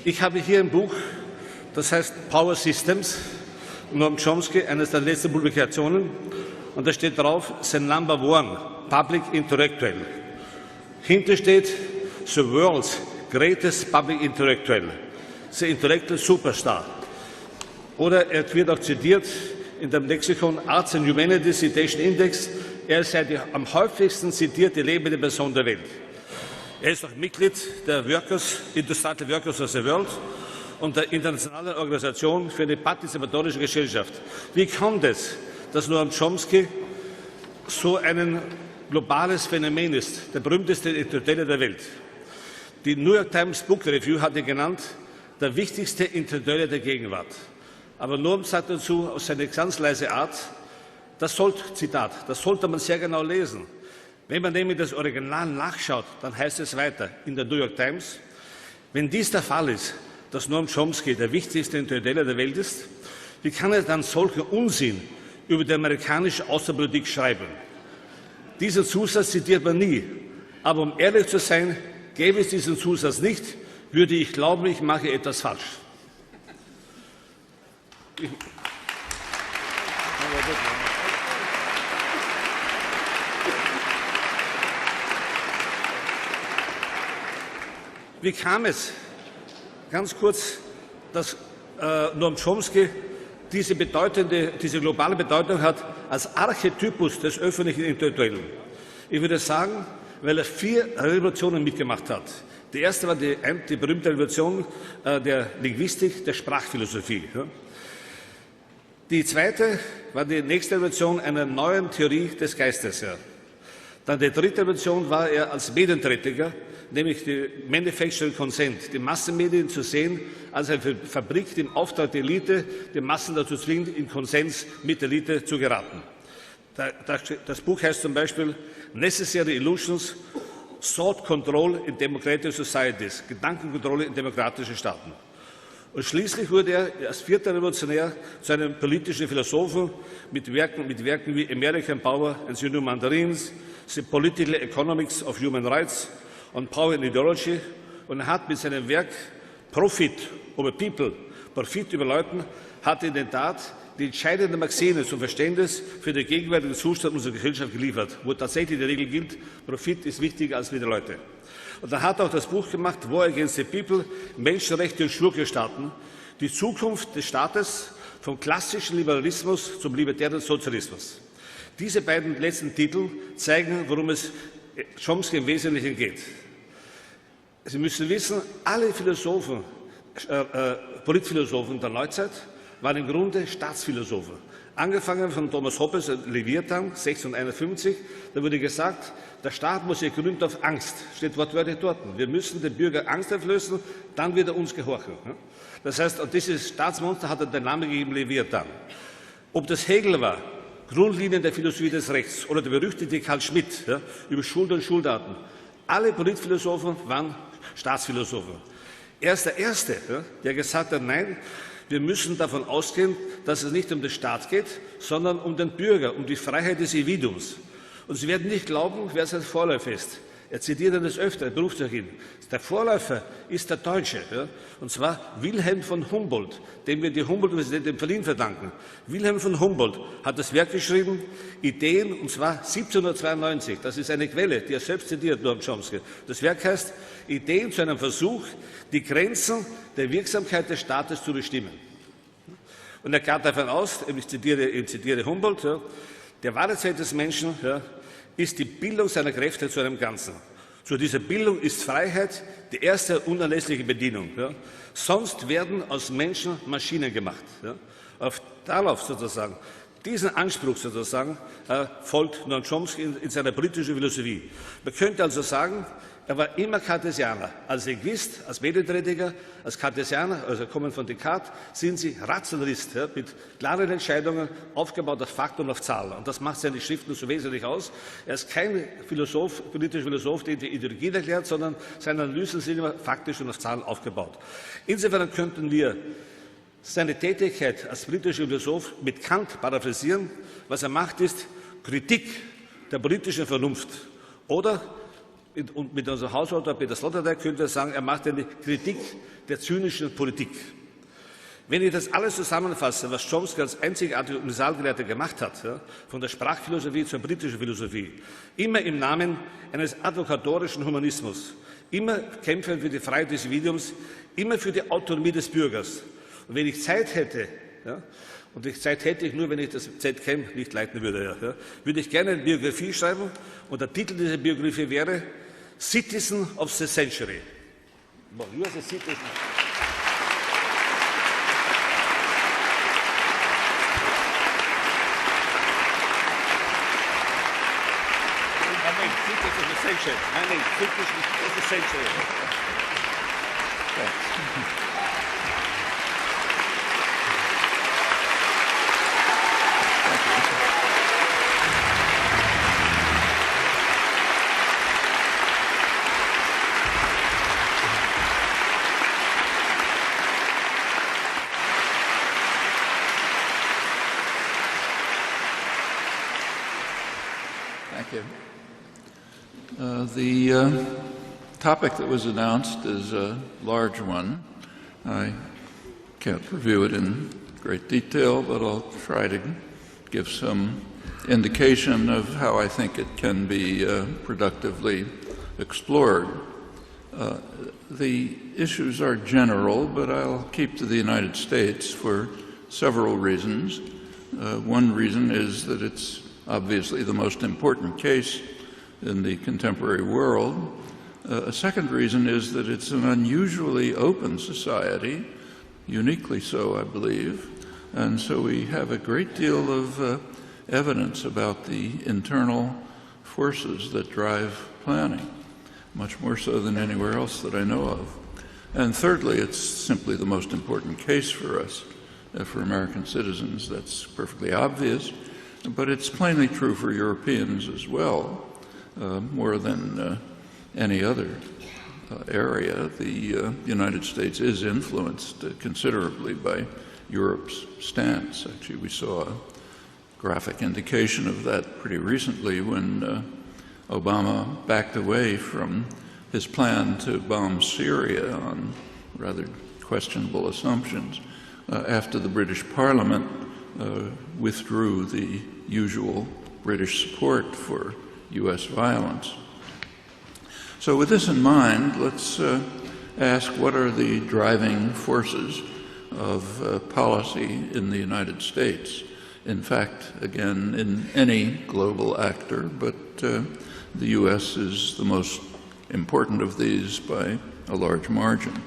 Ich habe hier ein Buch, das heißt Power Systems, Noam Chomsky, eines der letzten Publikationen, und da steht drauf, sein Number One, Public Intellectual. Hinter steht, the world's greatest public intellectual, the intellectual superstar. Oder er wird auch zitiert in dem Lexikon Arts and Humanities Citation Index, er sei die am häufigsten zitierte lebende Person der Welt. Er ist auch Mitglied der Industrial Workers of the World und der Internationalen Organisation für eine partizipatorische Gesellschaft. Wie kommt es, dass Noam Chomsky so ein globales Phänomen ist, der berühmteste Intellektuelle der Welt? Die New York Times Book Review hat ihn genannt, der wichtigste Intellektuelle der Gegenwart. Aber Noam sagt dazu aus seiner ganz leise Art, Zitat, das sollte man sehr genau lesen. Wenn man nämlich das Original nachschaut, dann heißt es weiter in der New York Times, wenn dies der Fall ist, dass Noam Chomsky der wichtigste Intellektuelle der Welt ist, wie kann er dann solchen Unsinn über die amerikanische Außenpolitik schreiben? Diesen Zusatz zitiert man nie. Aber um ehrlich zu sein, gäbe es diesen Zusatz nicht, würde ich glauben, ich mache etwas falsch. Wie kam es, ganz kurz, dass Noam Chomsky diese globale Bedeutung hat als Archetypus des öffentlichen Intellektuellen? Ich würde sagen, weil er 4 Revolutionen mitgemacht hat. Die erste war die berühmte Revolution der Linguistik, der Sprachphilosophie. Die zweite war die nächste Revolution einer neuen Theorie des Geistes. Dann die dritte Revolution war er als Medienträger, nämlich die Manufacturing Consent, die Massenmedien zu sehen als eine Fabrik, die im Auftrag der Elite die Massen dazu zwingt, in Konsens mit der Elite zu geraten. Das Buch heißt zum Beispiel Necessary Illusions, Thought Control in Democratic Societies, Gedankenkontrolle in demokratischen Staaten. Und schließlich wurde er als 4. Revolutionär zu einem politischen Philosophen mit Werken wie American Power and the New Mandarins, The Political Economics of Human Rights und Power and Ideology. Und er hat mit seinem Werk Profit over People, Profit über Leuten, hat in der Tat die entscheidende Maxime zum Verständnis für den gegenwärtigen Zustand unserer Gesellschaft geliefert, wo tatsächlich die Regel gilt, Profit ist wichtiger als die Leute. Und er hat auch das Buch gemacht, War Against the People, Menschenrechte und Schurkenstaaten, die Zukunft des Staates vom klassischen Liberalismus zum libertären Sozialismus. Diese beiden letzten Titel zeigen, worum es Chomsky im Wesentlichen geht. Sie müssen wissen, alle Politphilosophen der Neuzeit waren im Grunde Staatsphilosophen. Angefangen von Thomas Hobbes, Leviathan, 1651, da wurde gesagt, der Staat muss sich gründen auf Angst, steht wortwörtlich dort. Wir müssen den Bürger Angst einflößen, dann wird er uns gehorchen. Das heißt, und dieses Staatsmonster hat er den Namen gegeben, Leviathan. Ob das Hegel war, Grundlinien der Philosophie des Rechts, oder der berüchtigte Karl Schmitt über Schuld und Schuldaten, alle Politphilosophen waren Staatsphilosophen. Er ist der Erste, der gesagt hat, nein, wir müssen davon ausgehen, dass es nicht um den Staat geht, sondern um den Bürger, um die Freiheit des Individuums. Und Sie werden nicht glauben, wer sein Vorläufer ist. Er zitiert das öfter, er beruft sich hin. Der Vorläufer ist der Deutsche, und zwar Wilhelm von Humboldt, dem wir die Humboldt-Universität in Berlin verdanken. Wilhelm von Humboldt hat das Werk geschrieben, Ideen, und zwar 1792. Das ist eine Quelle, die er selbst zitiert, Noam Chomsky. Das Werk heißt Ideen zu einem Versuch, die Grenzen der Wirksamkeit des Staates zu bestimmen. Und er geht davon aus, ich zitiere Humboldt, der wahre Zweck des Menschen ist die Bildung seiner Kräfte zu einem Ganzen. Zu dieser Bildung ist Freiheit die erste unerlässliche Bedienung. Sonst werden aus Menschen Maschinen gemacht. Darauf sozusagen, diesen Anspruch sozusagen, folgt Noam Chomsky in seiner politischen Philosophie. Man könnte also sagen, er war immer Cartesianer. Als Linguist, als Medienträger, als Cartesianer, also kommen von Descartes, sind Sie Rationalist, mit klaren Entscheidungen, aufgebaut auf Fakten und auf Zahlen. Und das macht seine Schriften so wesentlich aus. Er ist kein politischer Philosoph, der die Ideologien erklärt, sondern seine Analysen sind immer faktisch und auf Zahlen aufgebaut. Insofern könnten wir seine Tätigkeit als politischer Philosoph mit Kant paraphrasieren. Was er macht, ist Kritik der politischen Vernunft oder Und mit unserem Hausautor Peter Sloterdijk könnte er sagen, er macht eine Kritik der zynischen Politik. Wenn ich das alles zusammenfasse, was Chomsky als einzigartiger Universalgelehrter gemacht hat, ja, von der Sprachphilosophie zur britischen Philosophie, immer im Namen eines advokatorischen Humanismus, immer kämpfen für die Freiheit des Individuums, immer für die Autonomie des Bürgers. Und wenn ich Zeit hätte, ja, und die Zeit hätte ich nur, wenn ich das ZChem nicht leiten würde, ja, würde ich gerne eine Biografie schreiben und der Titel dieser Biografie wäre Citizen of the Century. Bon, you as a citizen. Century. My name, Citizen of the Century. Thank you. The topic that was announced is a large one. I can't review it in great detail, but I'll try to give some indication of how I think it can be productively explored. The issues are general, but I'll keep to the United States for several reasons. One reason is that it's obviously the most important case in the contemporary world. A second reason is that it's an unusually open society, uniquely so, I believe, and so we have a great deal of evidence about the internal forces that drive planning, much more so than anywhere else that I know of. And thirdly, it's simply the most important case for us, for American citizens. That's perfectly obvious, but it's plainly true for Europeans as well. More than any other area, the United States is influenced considerably by Europe's stance. Actually, we saw a graphic indication of that pretty recently when Obama backed away from his plan to bomb Syria on rather questionable assumptions after the British Parliament withdrew the usual British support for U.S. violence. So with this in mind, let's ask what are the driving forces of policy in the United States. In fact, again, in any global actor, but the U.S. is the most important of these by a large margin.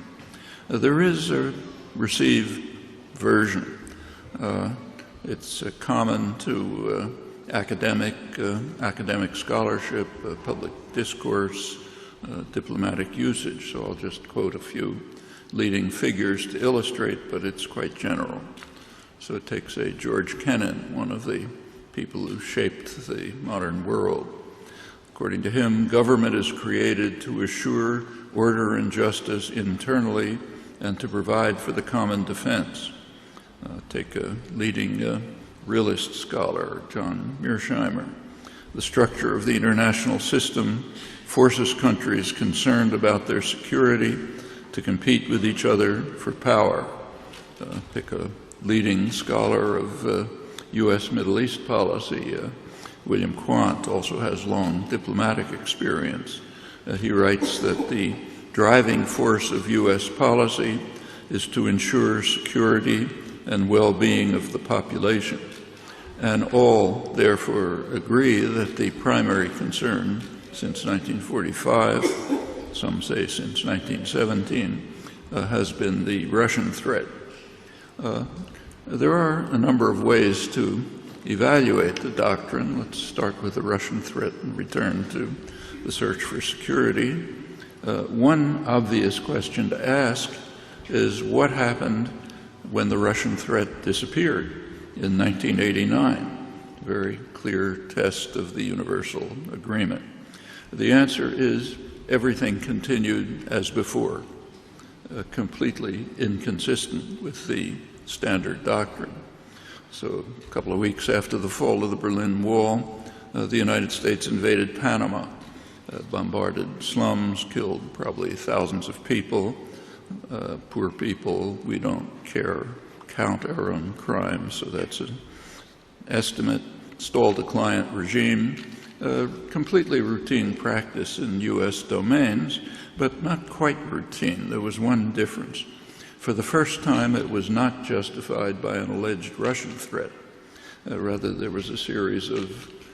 There is a received version. It's common to academic scholarship, public discourse, diplomatic usage. So I'll just quote a few leading figures to illustrate, but it's quite general. So it takes a George Kennan, one of the people who shaped the modern world. According to him, government is created to assure order and justice internally and to provide for the common defense. Take a leading realist scholar, John Mearsheimer. The structure of the international system forces countries concerned about their security to compete with each other for power. Pick a leading scholar of U.S. Middle East policy. William Quandt also has long diplomatic experience. He writes that the driving force of U.S. policy is to ensure security and well-being of the population. And all, therefore, agree that the primary concern since 1945, some say since 1917, has been the Russian threat. There are a number of ways to evaluate the doctrine. Let's start with the Russian threat and return to the search for security. One obvious question to ask is what happened when the Russian threat disappeared in 1989, a very clear test of the universal agreement. The answer is everything continued as before, completely inconsistent with the standard doctrine. So a couple of weeks after the fall of the Berlin Wall, the United States invaded Panama, bombarded slums, killed probably thousands of people, poor people. We don't count our own crimes, so that's an estimate. Stalled a client regime, completely routine practice in U.S. domains, but not quite routine. There was one difference. For the first time, it was not justified by an alleged Russian threat. Rather, there was a series of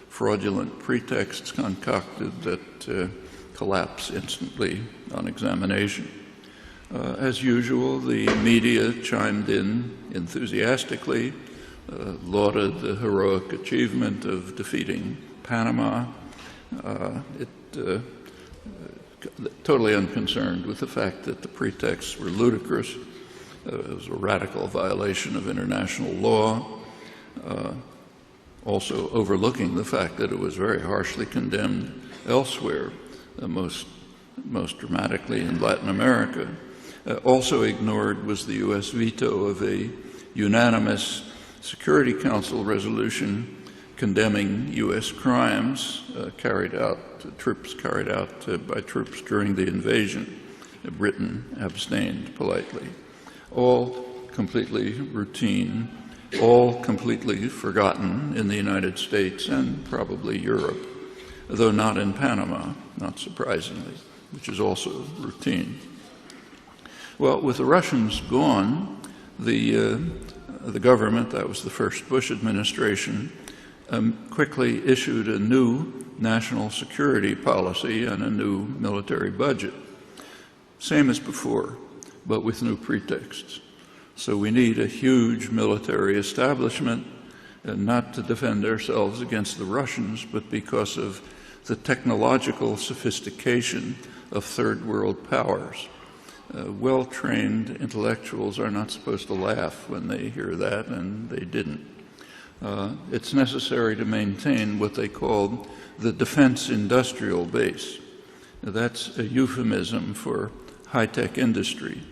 fraudulent pretexts concocted that collapse instantly on examination. As usual, the media chimed in enthusiastically, lauded the heroic achievement of defeating Panama. Totally unconcerned with the fact that the pretexts were ludicrous. It was a radical violation of international law. Also overlooking the fact that it was very harshly condemned elsewhere, most dramatically in Latin America. Also ignored was the U.S. veto of a unanimous Security Council resolution condemning U.S. crimes carried out by troops during the invasion. Britain abstained politely. All completely routine, all completely forgotten in the United States and probably Europe, though not in Panama, not surprisingly, which is also routine. Well, with the Russians gone, the government, that was the first Bush administration, quickly issued a new national security policy and a new military budget. Same as before, but with new pretexts. So we need a huge military establishment, not to defend ourselves against the Russians, but because of the technological sophistication of third world powers. Well-trained intellectuals are not supposed to laugh when they hear that, and they didn't. It's necessary to maintain what they called the defense industrial base. That's a euphemism for high-tech industry,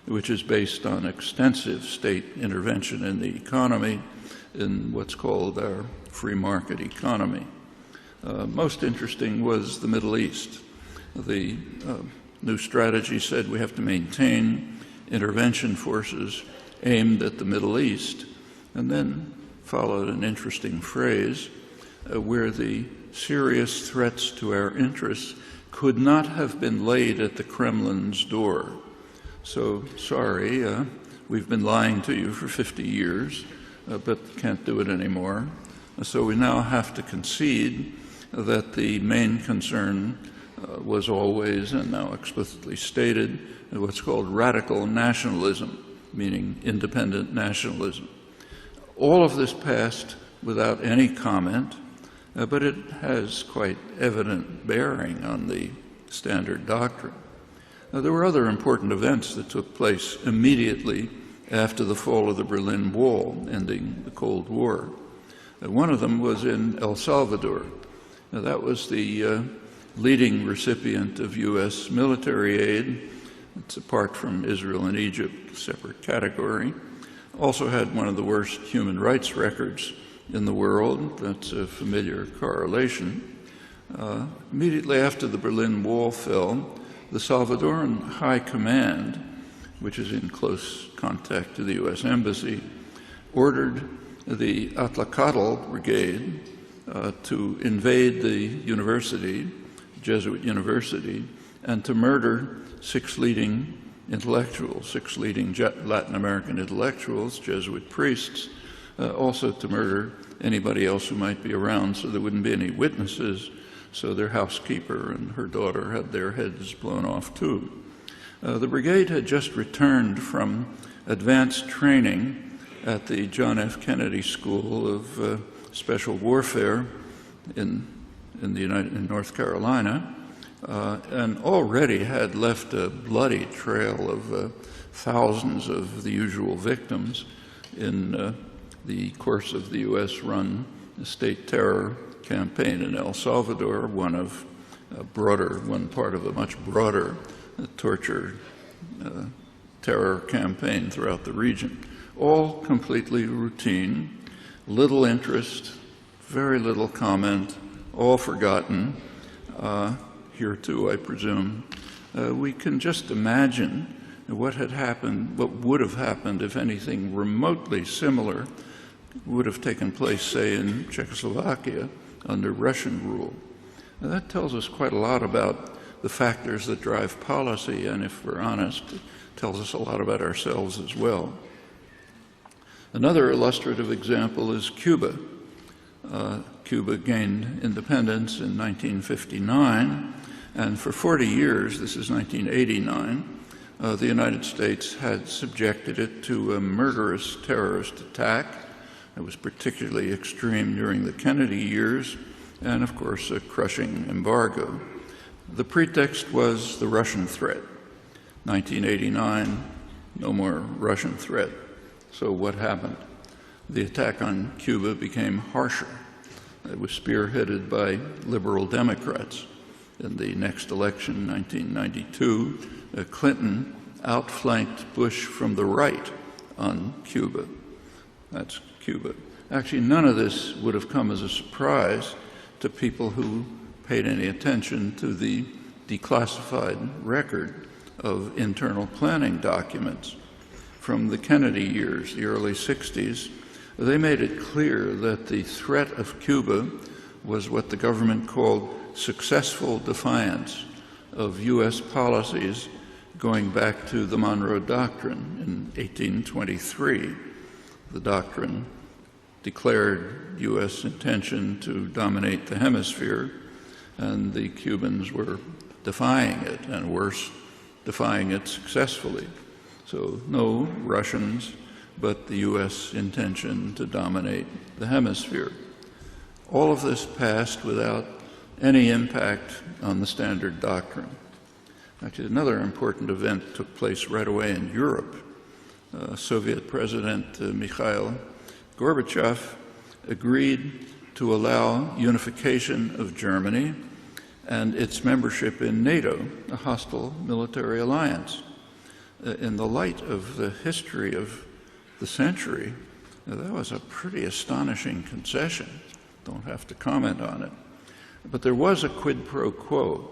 which is based on extensive state intervention in the economy in what's called our free market economy. Most interesting was the Middle East. The new strategy said we have to maintain intervention forces aimed at the Middle East, and then followed an interesting phrase where the serious threats to our interests could not have been laid at the Kremlin's door. So, sorry, we've been lying to you for 50 years, but can't do it anymore. So we now have to concede that the main concern was always, and now explicitly stated, what's called radical nationalism, meaning independent nationalism. All of this passed without any comment, but it has quite evident bearing on the standard doctrine. There were other important events that took place immediately after the fall of the Berlin Wall, ending the Cold War. One of them was in El Salvador. Now, that was the leading recipient of U.S. military aid. It's apart from Israel and Egypt, a separate category. Also had one of the worst human rights records in the world. That's a familiar correlation. Immediately after the Berlin Wall fell, the Salvadoran High Command, which is in close contact to the U.S. Embassy, ordered the Atlacatl Brigade to invade the university, Jesuit university, and to murder 6 leading intellectuals, 6 leading Latin American intellectuals, Jesuit priests, also to murder anybody else who might be around so there wouldn't be any witnesses, so their housekeeper and her daughter had their heads blown off too. The brigade had just returned from advanced training at the John F. Kennedy School of Special Warfare in North Carolina, and already had left a bloody trail of thousands of the usual victims in the course of the U.S.-run state terror campaign in El Salvador, one part of a much broader torture terror campaign throughout the region. All completely routine, little interest, very little comment, all forgotten. here too, I presume, we can just imagine what had happened, what would have happened if anything remotely similar would have taken place, say, in Czechoslovakia under Russian rule. Now, that tells us quite a lot about the factors that drive policy, and if we're honest, it tells us a lot about ourselves as well. Another illustrative example is Cuba. Cuba gained independence in 1959, and for 40 years, this is 1989, the United States had subjected it to a murderous terrorist attack. It was particularly extreme during the Kennedy years, and of course a crushing embargo. The pretext was the Russian threat. 1989, no more Russian threat. So what happened? The attack on Cuba became harsher. It was spearheaded by liberal Democrats. In the next election, 1992, Clinton outflanked Bush from the right on Cuba. That's Cuba. Actually, none of this would have come as a surprise to people who paid any attention to the declassified record of internal planning documents. From the Kennedy years, the early 60s, they made it clear that the threat of Cuba was what the government called successful defiance of U.S. policies going back to the Monroe Doctrine in 1823. The doctrine declared U.S. intention to dominate the hemisphere, and the Cubans were defying it, and worse, defying it successfully. So no Russians, but the U.S. intention to dominate the hemisphere. All of this passed without any impact on the Standard Doctrine. Actually, another important event took place right away in Europe. Soviet President Mikhail Gorbachev agreed to allow unification of Germany and its membership in NATO, a hostile military alliance. In the light of the history of the century, that was a pretty astonishing concession. Don't have to comment on it. But there was a quid pro quo.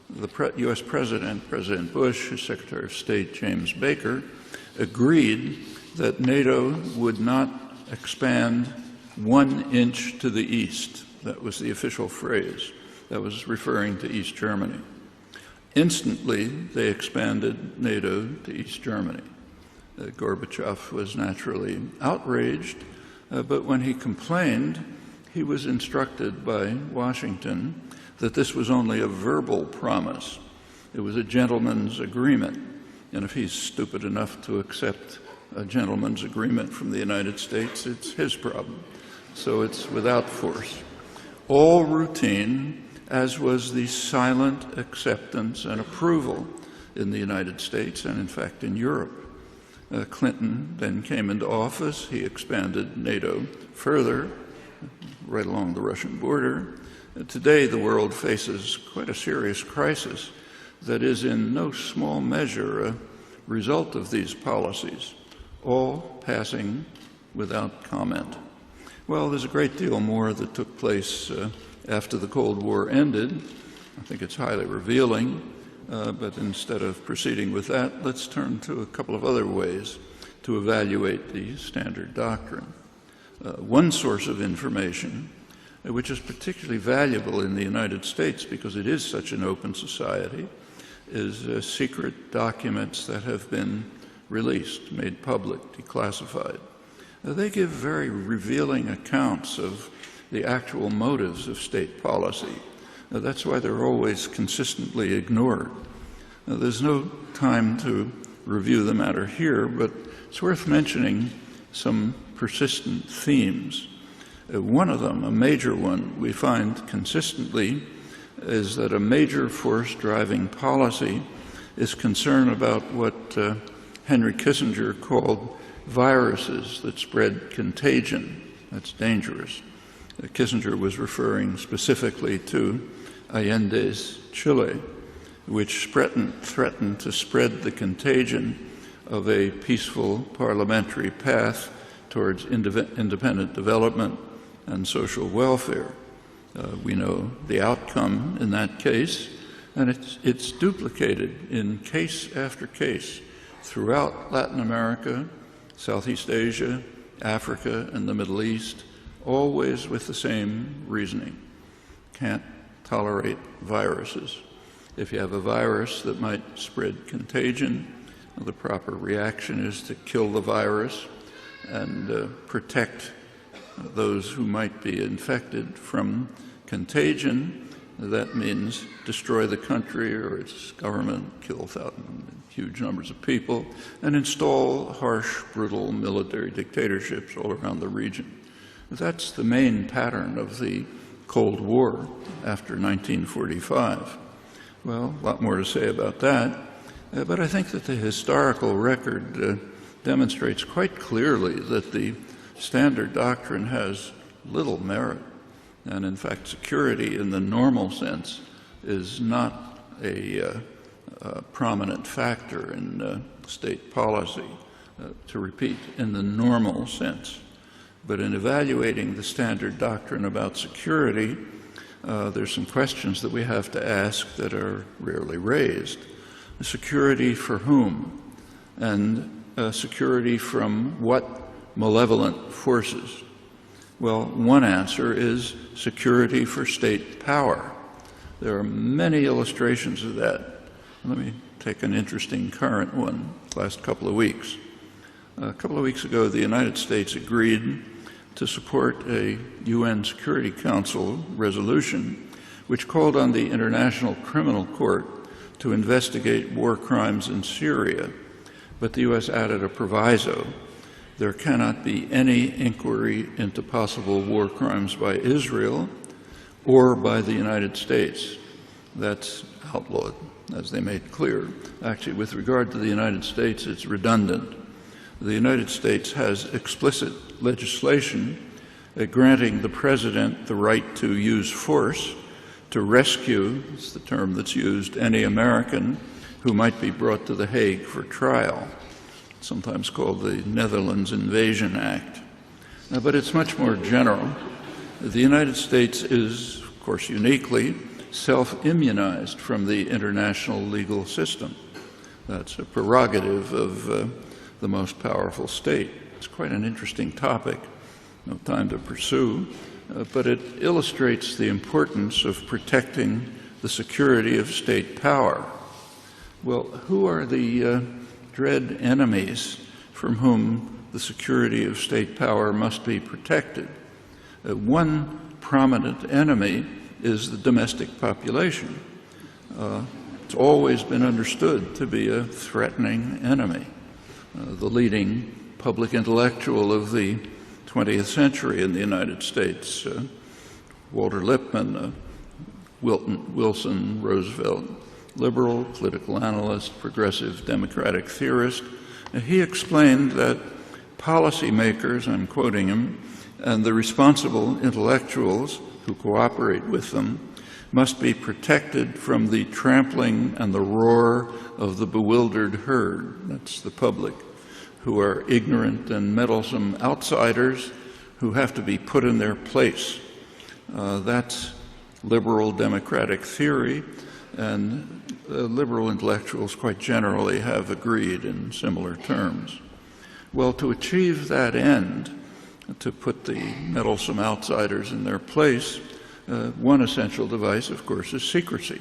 The U.S. President, President Bush, his Secretary of State, James Baker, agreed that NATO would not expand 1 inch to the east. That was the official phrase. That was referring to East Germany. Instantly, they expanded NATO to East Germany. Gorbachev was naturally outraged, but when he complained, he was instructed by Washington that this was only a verbal promise. It was a gentleman's agreement. And if he's stupid enough to accept a gentleman's agreement from the United States, it's his problem. So it's without force. All routine, as was the silent acceptance and approval in the United States and, in fact, in Europe. Clinton then came into office. He expanded NATO further, right along the Russian border. Today, the world faces quite a serious crisis that is in no small measure a result of these policies, all passing without comment. Well, there's a great deal more that took place after the Cold War ended. I think it's highly revealing, but instead of proceeding with that, let's turn to a couple of other ways to evaluate the Standard Doctrine. One source of information, which is particularly valuable in the United States because it is such an open society, is secret documents that have been released, made public, declassified. They give very revealing accounts of the actual motives of state policy. That's why they're always consistently ignored. There's no time to review the matter here, but it's worth mentioning some persistent themes. One of them, a major one, we find consistently is that a major force driving policy is concern about what Henry Kissinger called viruses that spread contagion. That's dangerous. Kissinger was referring specifically to Allende's Chile, which threatened to spread the contagion of a peaceful parliamentary path towards independent development and social welfare. We know the outcome in that case. And it's duplicated in case after case throughout Latin America, Southeast Asia, Africa, and the Middle East, always with the same reasoning. Can't tolerate viruses. If you have a virus that might spread contagion, the proper reaction is to kill the virus and protect those who might be infected from contagion. That means destroy the country or its government, kill huge numbers of people, and install harsh, brutal military dictatorships all around the region. That's the main pattern of the Cold War after 1945. Well, a lot more to say about that, but I think that the historical record demonstrates quite clearly that the Standard Doctrine has little merit, and in fact security in the normal sense is not a prominent factor in state policy, to repeat, in the normal sense. But in evaluating the Standard Doctrine about security, there's some questions that we have to ask that are rarely raised. Security for whom? And security from what malevolent forces? Well, one answer is security for state power. There are many illustrations of that. Let me take an interesting current one, last couple of weeks. A couple of weeks ago, the United States agreed to support a UN Security Council resolution which called on the International Criminal Court to investigate war crimes in Syria. But the U.S. added a proviso. There cannot be any inquiry into possible war crimes by Israel or by the United States. That's outlawed, as they made clear. Actually, with regard to the United States, it's redundant. The United States has explicit legislation granting the president the right to use force to rescue, it's the term that's used, any American who might be brought to The Hague for trial, sometimes called the Netherlands Invasion Act. But it's much more general. The United States is, of course, uniquely self-immunized from the international legal system. That's a prerogative of the most powerful state. It's quite an interesting topic, no time to pursue, but it illustrates the importance of protecting the security of state power. Well, who are the dread enemies from whom the security of state power must be protected? One prominent enemy is the domestic population. It's always been understood to be a threatening enemy. The leading public intellectual of the 20th century in the United States, Walter Lippmann, Wilson, Roosevelt, liberal, political analyst, progressive democratic theorist, he explained that policymakers, I'm quoting him, and the responsible intellectuals who cooperate with them must be protected from the trampling and the roar of the bewildered herd, that's the public, who are ignorant and meddlesome outsiders who have to be put in their place. That's liberal democratic theory, and liberal intellectuals quite generally have agreed in similar terms. Well, to achieve that end, to put the meddlesome outsiders in their place, one essential device, of course, is secrecy.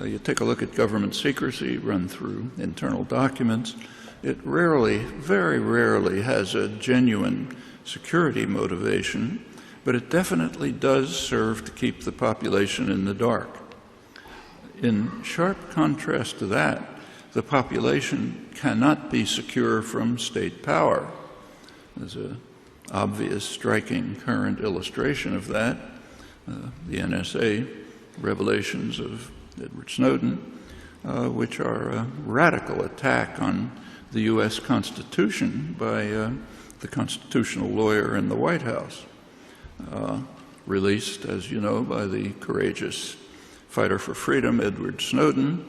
You take a look at government secrecy, run through internal documents. It rarely, very rarely, has a genuine security motivation, but it definitely does serve to keep the population in the dark. In sharp contrast to that, the population cannot be secure from state power. There's an obvious, striking current illustration of that, the NSA revelations of Edward Snowden, which are a radical attack on the U.S. Constitution by the constitutional lawyer in the White House, released, as you know, by the courageous fighter for freedom, Edward Snowden,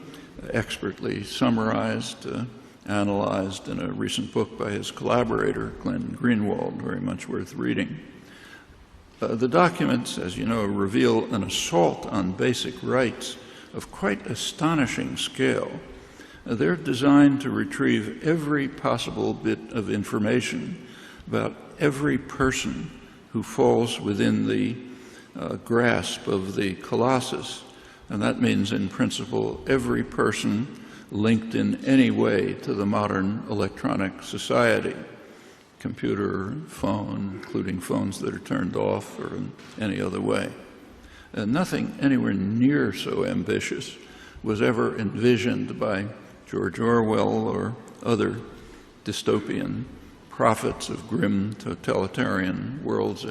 expertly summarized, analyzed in a recent book by his collaborator, Glenn Greenwald, very much worth reading. The documents, as you know, reveal an assault on basic rights of quite astonishing scale. They're designed to retrieve every possible bit of information about every person who falls within the grasp of the Colossus. And that means, in principle, every person linked in any way to the modern electronic society, computer, phone, including phones that are turned off or in any other way. Nothing anywhere near so ambitious was ever envisioned by George Orwell or other dystopian prophets of grim totalitarian worlds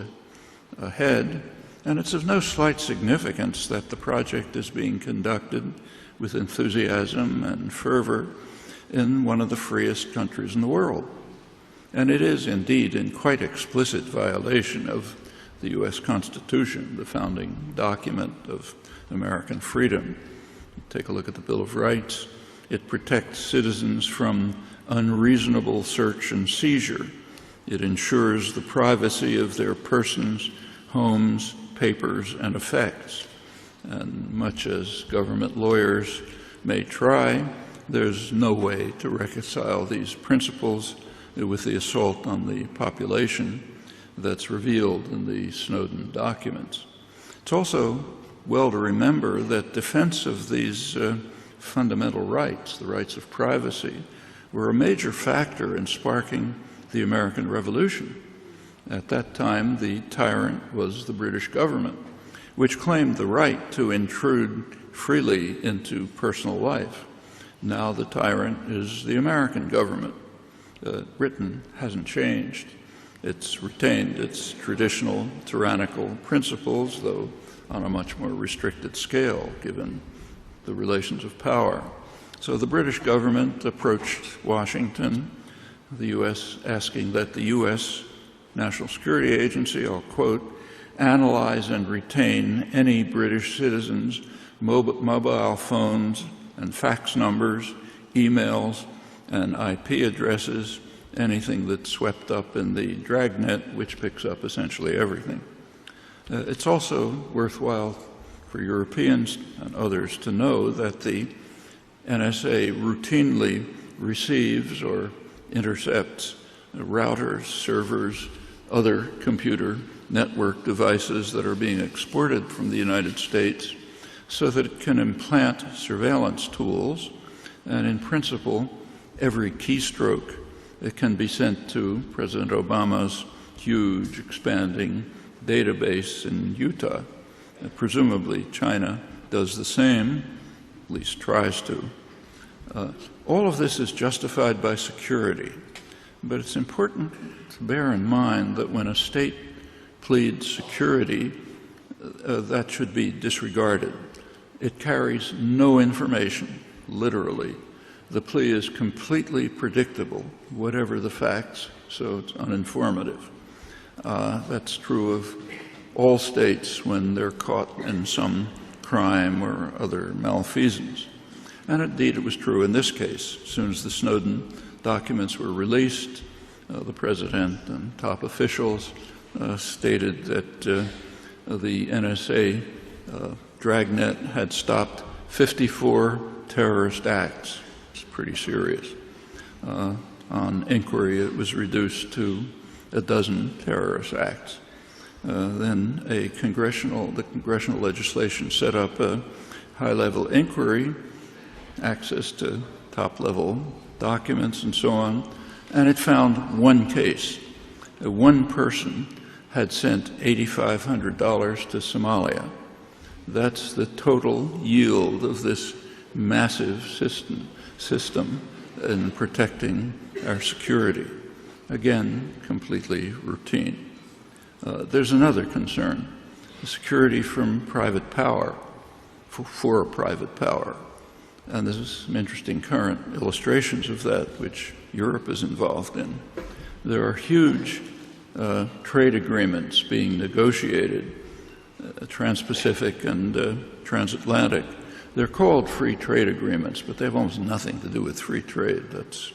ahead. And it's of no slight significance that the project is being conducted with enthusiasm and fervor in one of the freest countries in the world. And it is indeed in quite explicit violation of the U.S. Constitution, the founding document of American freedom. Take a look at the Bill of Rights. It protects citizens from unreasonable search and seizure. It ensures the privacy of their persons, homes, papers, and effects. And much as government lawyers may try, there's no way to reconcile these principles with the assault on the population that's revealed in the Snowden documents. It's also well to remember that defense of these fundamental rights, the rights of privacy, were a major factor in sparking the American Revolution. At that time, the tyrant was the British government, which claimed the right to intrude freely into personal life. Now the tyrant is the American government. Britain hasn't changed. It's retained its traditional tyrannical principles, though on a much more restricted scale, given the relations of power. So the British government approached Washington, the U.S., asking that the U.S. National Security Agency, I'll quote, analyze and retain any British citizens' mobile phones and fax numbers, emails, and IP addresses, anything that's swept up in the dragnet, which picks up essentially everything. It's also worthwhile for Europeans and others to know that the NSA routinely receives or intercepts routers, servers, other computer network devices that are being exported from the United States so that it can implant surveillance tools, and in principle, every keystroke that can be sent to President Obama's huge, expanding database in Utah. Presumably, China does the same, at least tries to. All of this is justified by security, but it's important to bear in mind that when a state pleads security, that should be disregarded. It carries no information, literally. The plea is completely predictable, whatever the facts, so it's uninformative. That's true of all states when they're caught in some crime or other malfeasance. And indeed, it was true in this case. As soon as the Snowden documents were released, the president and top officials stated that the NSA dragnet had stopped 54 terrorist acts. It's pretty serious. On inquiry, it was reduced to a dozen terrorist acts. Then the congressional legislation set up a high-level inquiry, access to top-level documents and so on, and it found one case. One person had sent $8,500 to Somalia. That's the total yield of this massive system in protecting our security. Again, completely routine. There's another concern, the security from private power, for private power. And there's some interesting current illustrations of that, which Europe is involved in. There are huge trade agreements being negotiated, trans-Pacific and transatlantic. They're called free trade agreements, but they have almost nothing to do with free trade. That's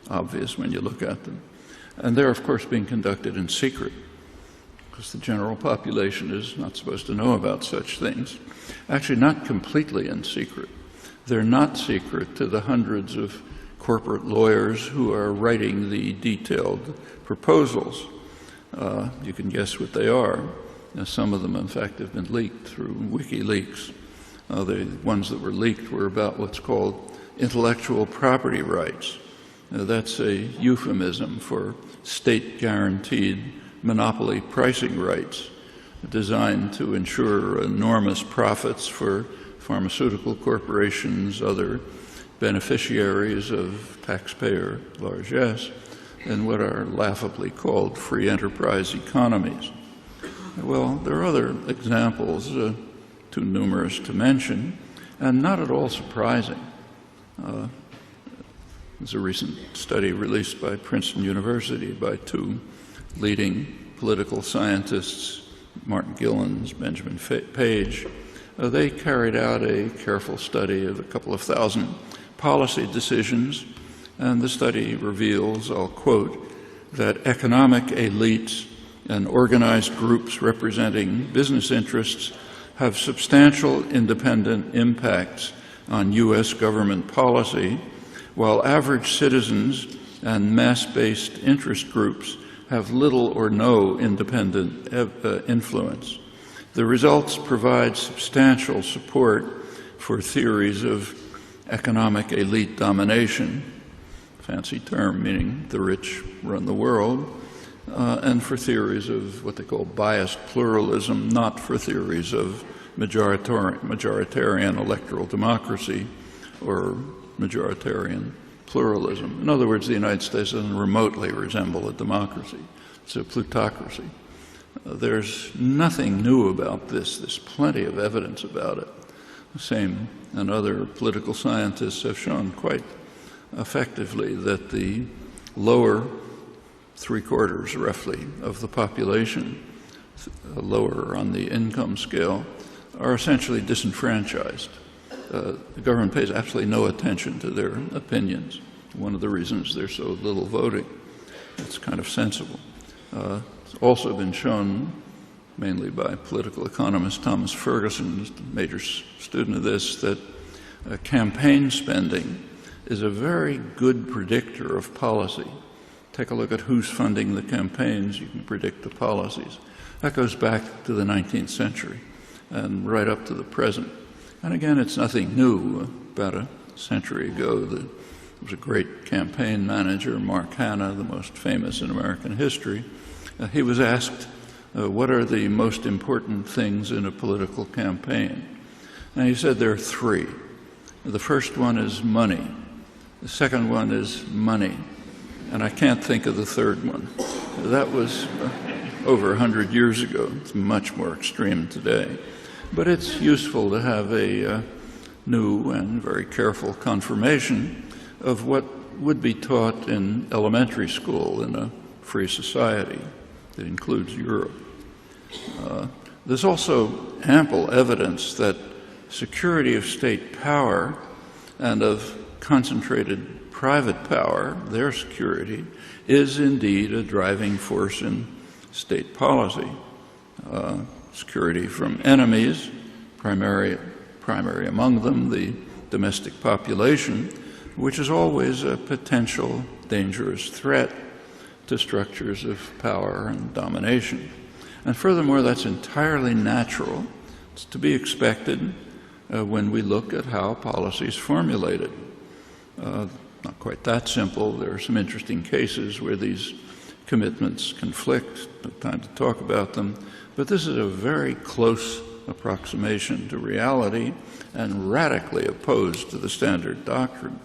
obvious when you look at them. And they're, of course, being conducted in secret. because the general population is not supposed to know about such things. Actually, not completely in secret. They're not secret to the hundreds of corporate lawyers who are writing the detailed proposals. You can guess what they are. Some of them, in fact, have been leaked through WikiLeaks. The ones that were leaked were about what's called intellectual property rights. That's a euphemism for state-guaranteed monopoly pricing rights designed to ensure enormous profits for pharmaceutical corporations, other beneficiaries of taxpayer largesse, in what are laughably called free enterprise economies. Well, there are other examples, too numerous to mention, and not at all surprising. There's a recent study released by Princeton University by two leading political scientists, Martin Gilens, Benjamin Page. They carried out a careful study of a couple of thousand policy decisions, and the study reveals, I'll quote, that economic elites and organized groups representing business interests have substantial independent impacts on U.S. government policy, while average citizens and mass-based interest groups have little or no independent influence. The results provide substantial support for theories of economic elite domination, fancy term meaning the rich run the world, and for theories of what they call biased pluralism, not for theories of majoritarian electoral democracy or majoritarian pluralism. In other words, the United States doesn't remotely resemble a democracy. It's a plutocracy. There's nothing new about this. There's plenty of evidence about it. The same and other political scientists have shown quite effectively that the lower three-quarters, roughly, of the population, lower on the income scale, are essentially disenfranchised. The government pays absolutely no attention to their opinions. One of the reasons they're so little voting. It's kind of sensible. It's also been shown, mainly by political economist Thomas Ferguson, who's a major student of this, that campaign spending is a very good predictor of policy. Take a look at who's funding the campaigns, you can predict the policies. That goes back to the 19th century and right up to the present. And again, it's nothing new. About a century ago, there was a great campaign manager, Mark Hanna, the most famous in American history. He was asked, what are the most important things in a political campaign? And he said there are three. The first one is money. The second one is money. And I can't think of the third one. That was over 100 years ago. It's much more extreme today. But it's useful to have a new and very careful confirmation of what would be taught in elementary school in a free society that includes Europe. There's also ample evidence that security of state power and of concentrated private power, their security, is indeed a driving force in state policy. Security from enemies, primary among them the domestic population, which is always a potential dangerous threat to structures of power and domination. And furthermore, that's entirely natural. It's to be expected when we look at how policy is formulated. Not quite that simple. There are some interesting cases where these commitments conflict. No time to talk about them. But this is a very close approximation to reality and radically opposed to the standard doctrine.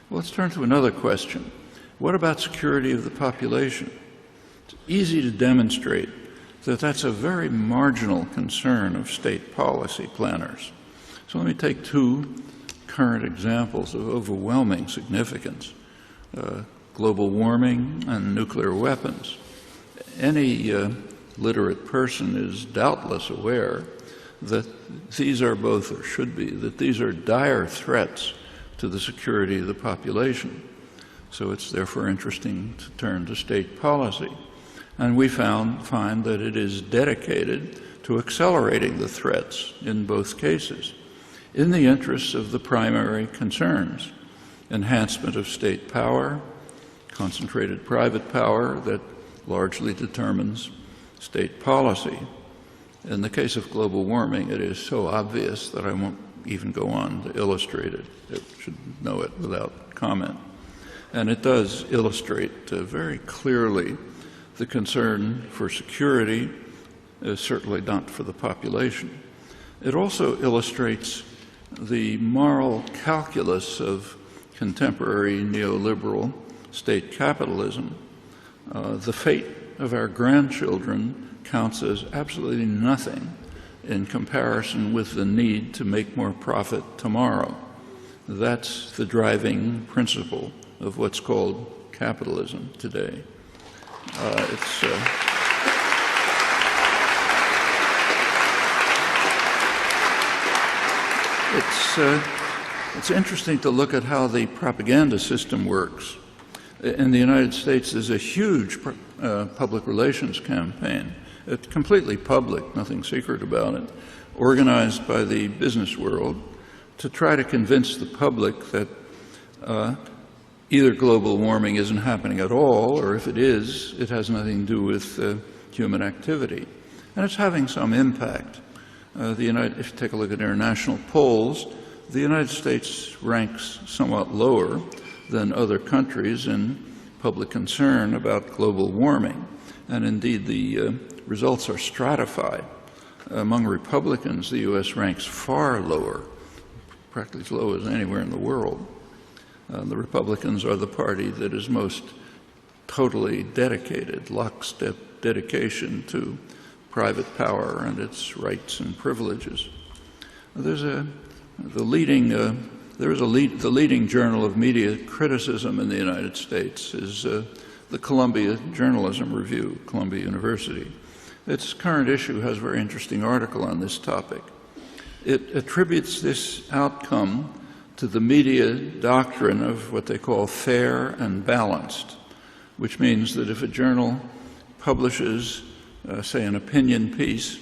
Well, let's turn to another question. What about security of the population? It's easy to demonstrate that that's a very marginal concern of state policy planners. So let me take two current examples of overwhelming significance, global warming and nuclear weapons. Any literate person is doubtless aware that these are both, or should be, that these are dire threats to the security of the population. So it's therefore interesting to turn to state policy. And we find that it is dedicated to accelerating the threats in both cases, in the interests of the primary concerns: enhancement of state power, concentrated private power that largely determines state policy. In the case of global warming, it is so obvious that I won't even go on to illustrate it. You should know it without comment. And it does illustrate very clearly the concern for security, certainly not for the population. It also illustrates the moral calculus of contemporary neoliberal state capitalism. The fate of our grandchildren counts as absolutely nothing in comparison with the need to make more profit tomorrow. That's the driving principle of what's called capitalism today. It's interesting to look at how the propaganda system works. In the United States, there's a huge public relations campaign. It's completely public, nothing secret about it, organized by the business world to try to convince the public that either global warming isn't happening at all, or if it is, it has nothing to do with human activity. And it's having some impact. If you take a look at international polls, the United States ranks somewhat lower than other countries in public concern about global warming. And indeed, the results are stratified. Among Republicans, the U.S. ranks far lower, practically as low as anywhere in the world. The Republicans are the party that is most totally dedicated, lockstep dedication to private power and its rights and privileges. The leading journal of media criticism in the United States is the Columbia Journalism Review, Columbia University. Its current issue has a very interesting article on this topic. It attributes this outcome to the media doctrine of what they call fair and balanced, which means that if a journal publishes, say, an opinion piece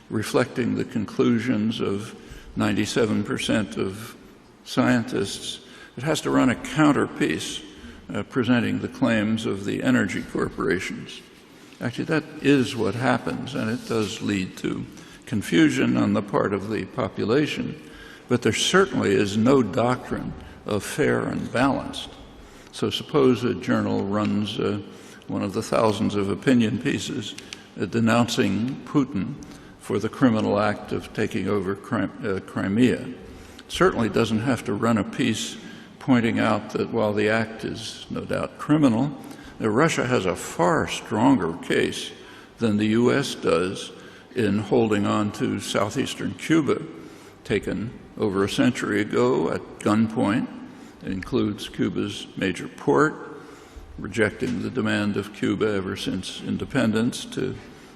reflecting the conclusions of 97% of scientists, it has to run a counter piece presenting the claims of the energy corporations. Actually, that is what happens, and it does lead to confusion on the part of the population, but there certainly is no doctrine of fair and balanced. So suppose a journal runs one of the thousands of opinion pieces denouncing Putin for the criminal act of taking over Crimea. It certainly doesn't have to run a piece pointing out that while the act is no doubt criminal, Russia has a far stronger case than the U.S. does in holding on to southeastern Cuba, taken over a century ago at gunpoint. It includes Cuba's major port, rejecting the demand of Cuba ever since independence to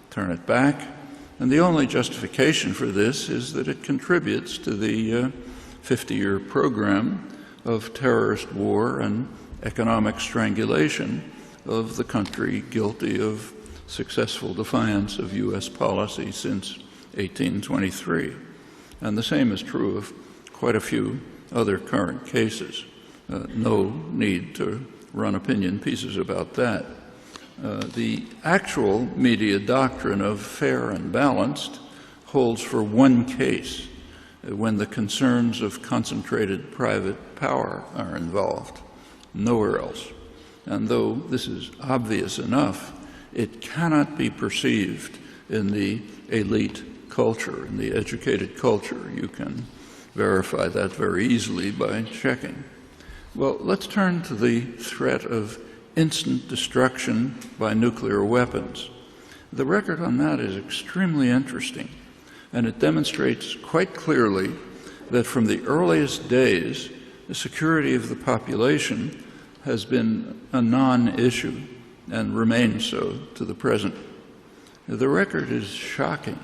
turn it back. And the only justification for this is that it contributes to the 50-year program of terrorist war and economic strangulation of the country guilty of successful defiance of U.S. policy since 1823. And the same is true of quite a few other current cases. No need to run opinion pieces about that. The actual media doctrine of fair and balanced holds for one case, when the concerns of concentrated private power are involved, nowhere else. And though this is obvious enough, it cannot be perceived in the elite culture, in the educated culture. You can verify that very easily by checking. Well, let's turn to the threat of instant destruction by nuclear weapons. The record on that is extremely interesting, and it demonstrates quite clearly that from the earliest days, the security of the population has been a non-issue and remains so to the present. The record is shocking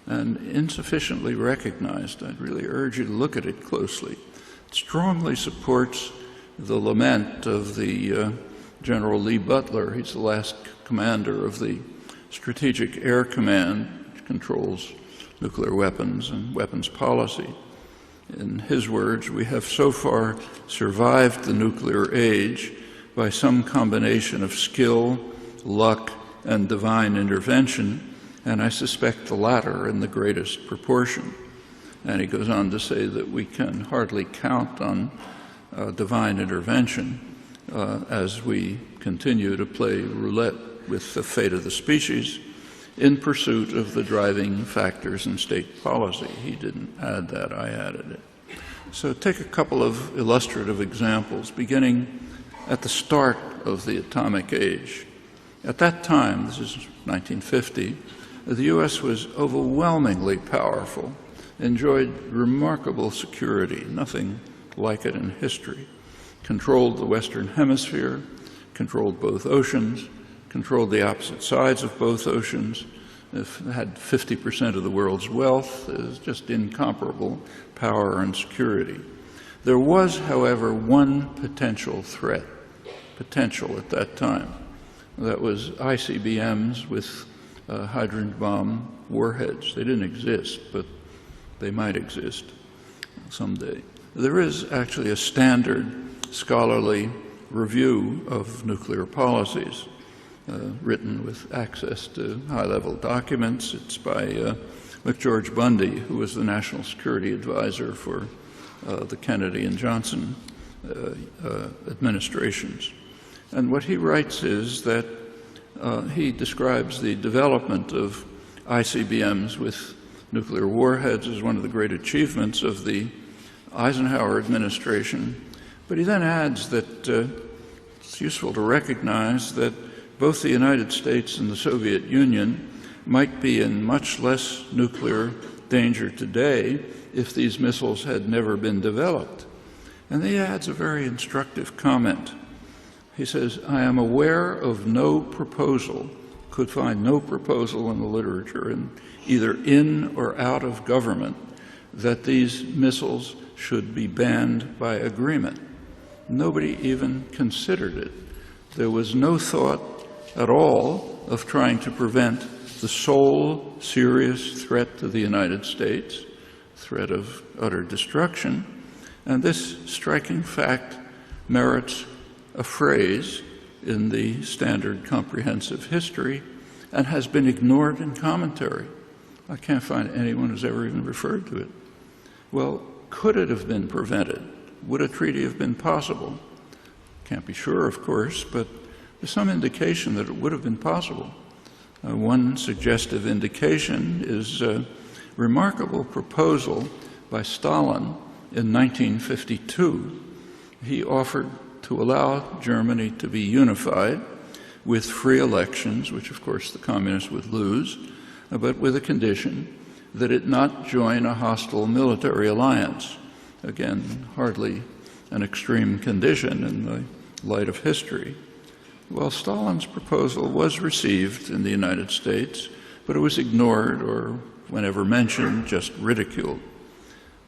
and insufficiently recognized. I'd really urge you to look at it closely. It strongly supports the lament of the General Lee Butler. He's the last commander of the Strategic Air Command, which controls nuclear weapons and weapons policy. In his words, we have so far survived the nuclear age by some combination of skill, luck, and divine intervention, and I suspect the latter in the greatest proportion. And he goes on to say that we can hardly count on divine intervention as we continue to play roulette with the fate of the species in pursuit of the driving factors in state policy. He didn't add that, I added it. So take a couple of illustrative examples, beginning at the start of the atomic age. At that time, this is 1950, the U.S. was overwhelmingly powerful, enjoyed remarkable security, nothing like it in history, controlled the Western Hemisphere, controlled both oceans, controlled the opposite sides of both oceans, had 50% of the world's wealth, is just incomparable power and security. There was, however, one potential threat, at that time. That was ICBMs with hydrogen bomb warheads. They didn't exist, but they might exist someday. There is actually a standard scholarly review of nuclear policies, written with access to high-level documents. It's by McGeorge Bundy, who was the National Security Advisor for the Kennedy and Johnson administrations. And what he writes is that he describes the development of ICBMs with nuclear warheads as one of the great achievements of the Eisenhower administration. But he then adds that it's useful to recognize that both the United States and the Soviet Union might be in much less nuclear danger today if these missiles had never been developed. And he adds a very instructive comment. He says, I am aware of no proposal, could find no proposal in the literature, either in or out of government, that these missiles should be banned by agreement. Nobody even considered it. There was no thought at all of trying to prevent the sole serious threat to the United States, threat of utter destruction. And this striking fact merits a phrase in the standard comprehensive history and has been ignored in commentary. I can't find anyone who's ever even referred to it. Well, could it have been prevented? Would a treaty have been possible? Can't be sure, of course, but there's some indication that it would have been possible. One suggestive indication is a remarkable proposal by Stalin in 1952. He offered to allow Germany to be unified with free elections, which of course the communists would lose, but with a condition that it not join a hostile military alliance. Again, hardly an extreme condition in the light of history. Well, Stalin's proposal was received in the United States, but it was ignored or, whenever mentioned, just ridiculed.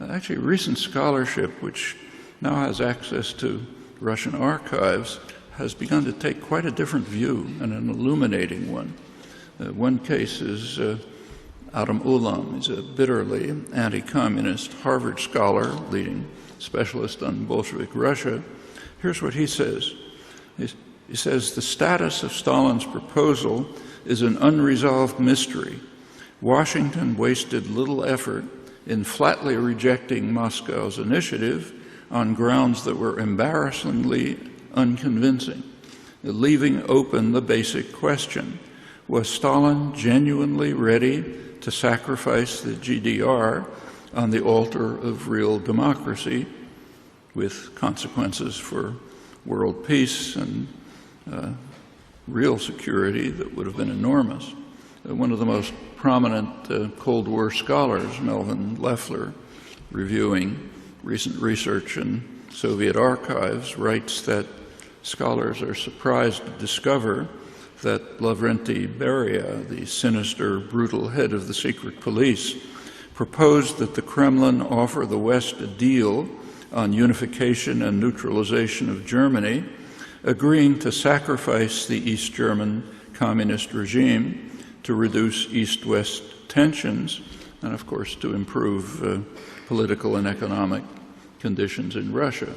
Actually, recent scholarship, which now has access to Russian archives, has begun to take quite a different view, and an illuminating one. One case is Adam Ulam. He's a bitterly anti-communist Harvard scholar, leading specialist on Bolshevik Russia. Here's what he says. He says, the status of Stalin's proposal is an unresolved mystery. Washington wasted little effort in flatly rejecting Moscow's initiative on grounds that were embarrassingly unconvincing, leaving open the basic question: was Stalin genuinely ready to sacrifice the GDR on the altar of real democracy, with consequences for world peace and real security that would have been enormous? One of the most prominent Cold War scholars, Melvin Leffler, reviewing recent research in Soviet archives, writes that scholars are surprised to discover that Lavrenti Beria, the sinister, brutal head of the secret police, proposed that the Kremlin offer the West a deal on unification and neutralization of Germany, agreeing to sacrifice the East German communist regime to reduce East-West tensions, and of course to improve political and economic conditions in Russia.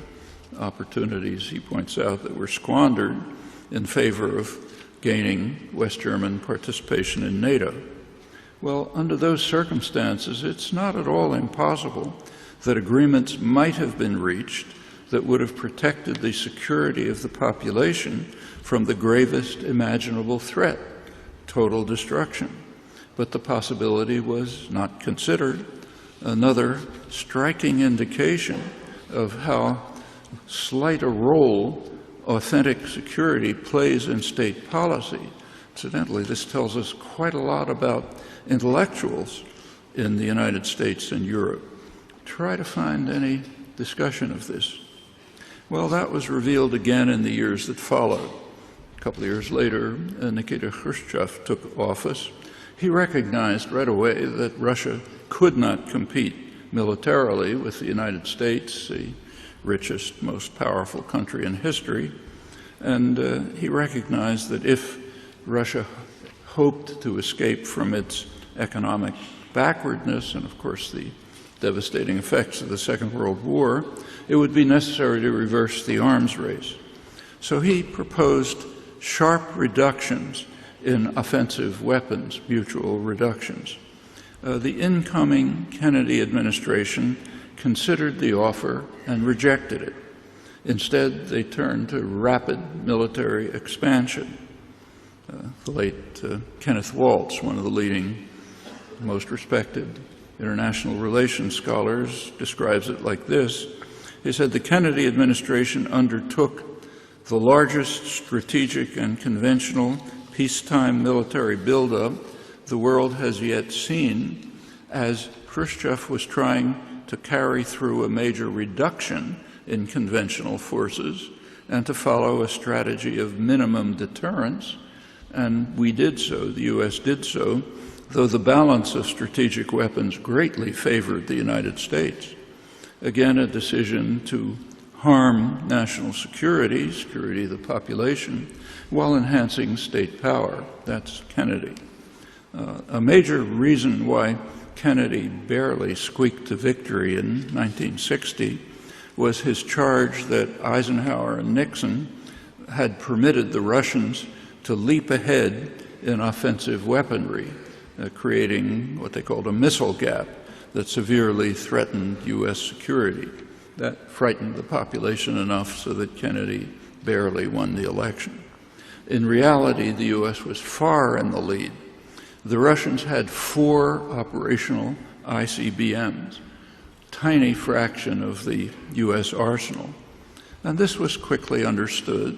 Opportunities, he points out, that were squandered in favor of gaining West German participation in NATO. Well, under those circumstances, it's not at all impossible that agreements might have been reached that would have protected the security of the population from the gravest imaginable threat, total destruction. But the possibility was not considered. Another striking indication of how slight a role authentic security plays in state policy. Incidentally, this tells us quite a lot about intellectuals in the United States and Europe. Try to find any discussion of this. Well, that was revealed again in the years that followed. A couple of years later, Nikita Khrushchev took office. He recognized right away that Russia could not compete militarily with the United States, the richest, most powerful country in history. And he recognized that if Russia hoped to escape from its economic backwardness and, of course, the devastating effects of the Second World War, it would be necessary to reverse the arms race. So he proposed sharp reductions in offensive weapons, mutual reductions. The incoming Kennedy administration considered the offer and rejected it. Instead, they turned to rapid military expansion. The late Kenneth Waltz, one of the leading, most respected international relations scholars, describes it like this. He said, the Kennedy administration undertook the largest strategic and conventional peacetime military buildup the world has yet seen, as Khrushchev was trying to carry through a major reduction in conventional forces and to follow a strategy of minimum deterrence. And we did so, the U.S. did so, though the balance of strategic weapons greatly favored the United States. Again, a decision to harm national security, security of the population, while enhancing state power. That's Kennedy. A major reason why Kennedy barely squeaked to victory in 1960 was his charge that Eisenhower and Nixon had permitted the Russians to leap ahead in offensive weaponry, creating what they called a missile gap that severely threatened U.S. security. That frightened the population enough so that Kennedy barely won the election. In reality, the U.S. was far in the lead. The Russians had 4 operational ICBMs, tiny fraction of the U.S. arsenal. And this was quickly understood.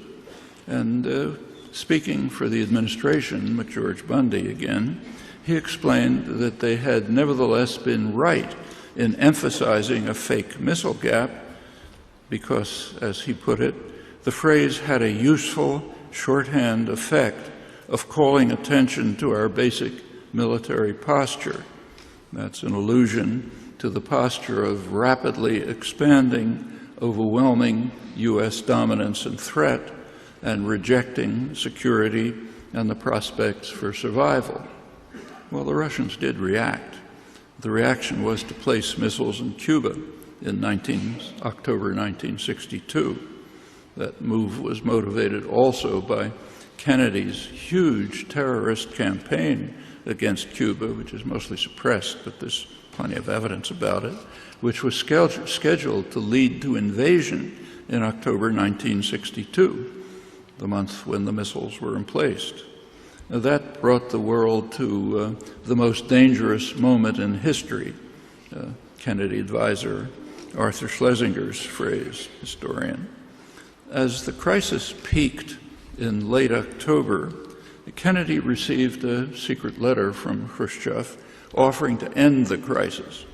And speaking for the administration, McGeorge Bundy again, he explained that they had nevertheless been right in emphasizing a fake missile gap because, as he put it, the phrase had a useful shorthand effect of calling attention to our basic military posture. That's an allusion to the posture of rapidly expanding, overwhelming U.S. dominance and threat and rejecting security and the prospects for survival. Well, the Russians did react. The reaction was to place missiles in Cuba in October 1962. That move was motivated also by Kennedy's huge terrorist campaign against Cuba, which is mostly suppressed, but there's plenty of evidence about it, which was scheduled to lead to invasion in October 1962, the month when the missiles were emplaced. Now, that brought the world to the most dangerous moment in history, Kennedy advisor Arthur Schlesinger's phrase, historian. As the crisis peaked in late October, Kennedy received a secret letter from Khrushchev offering to end the crisis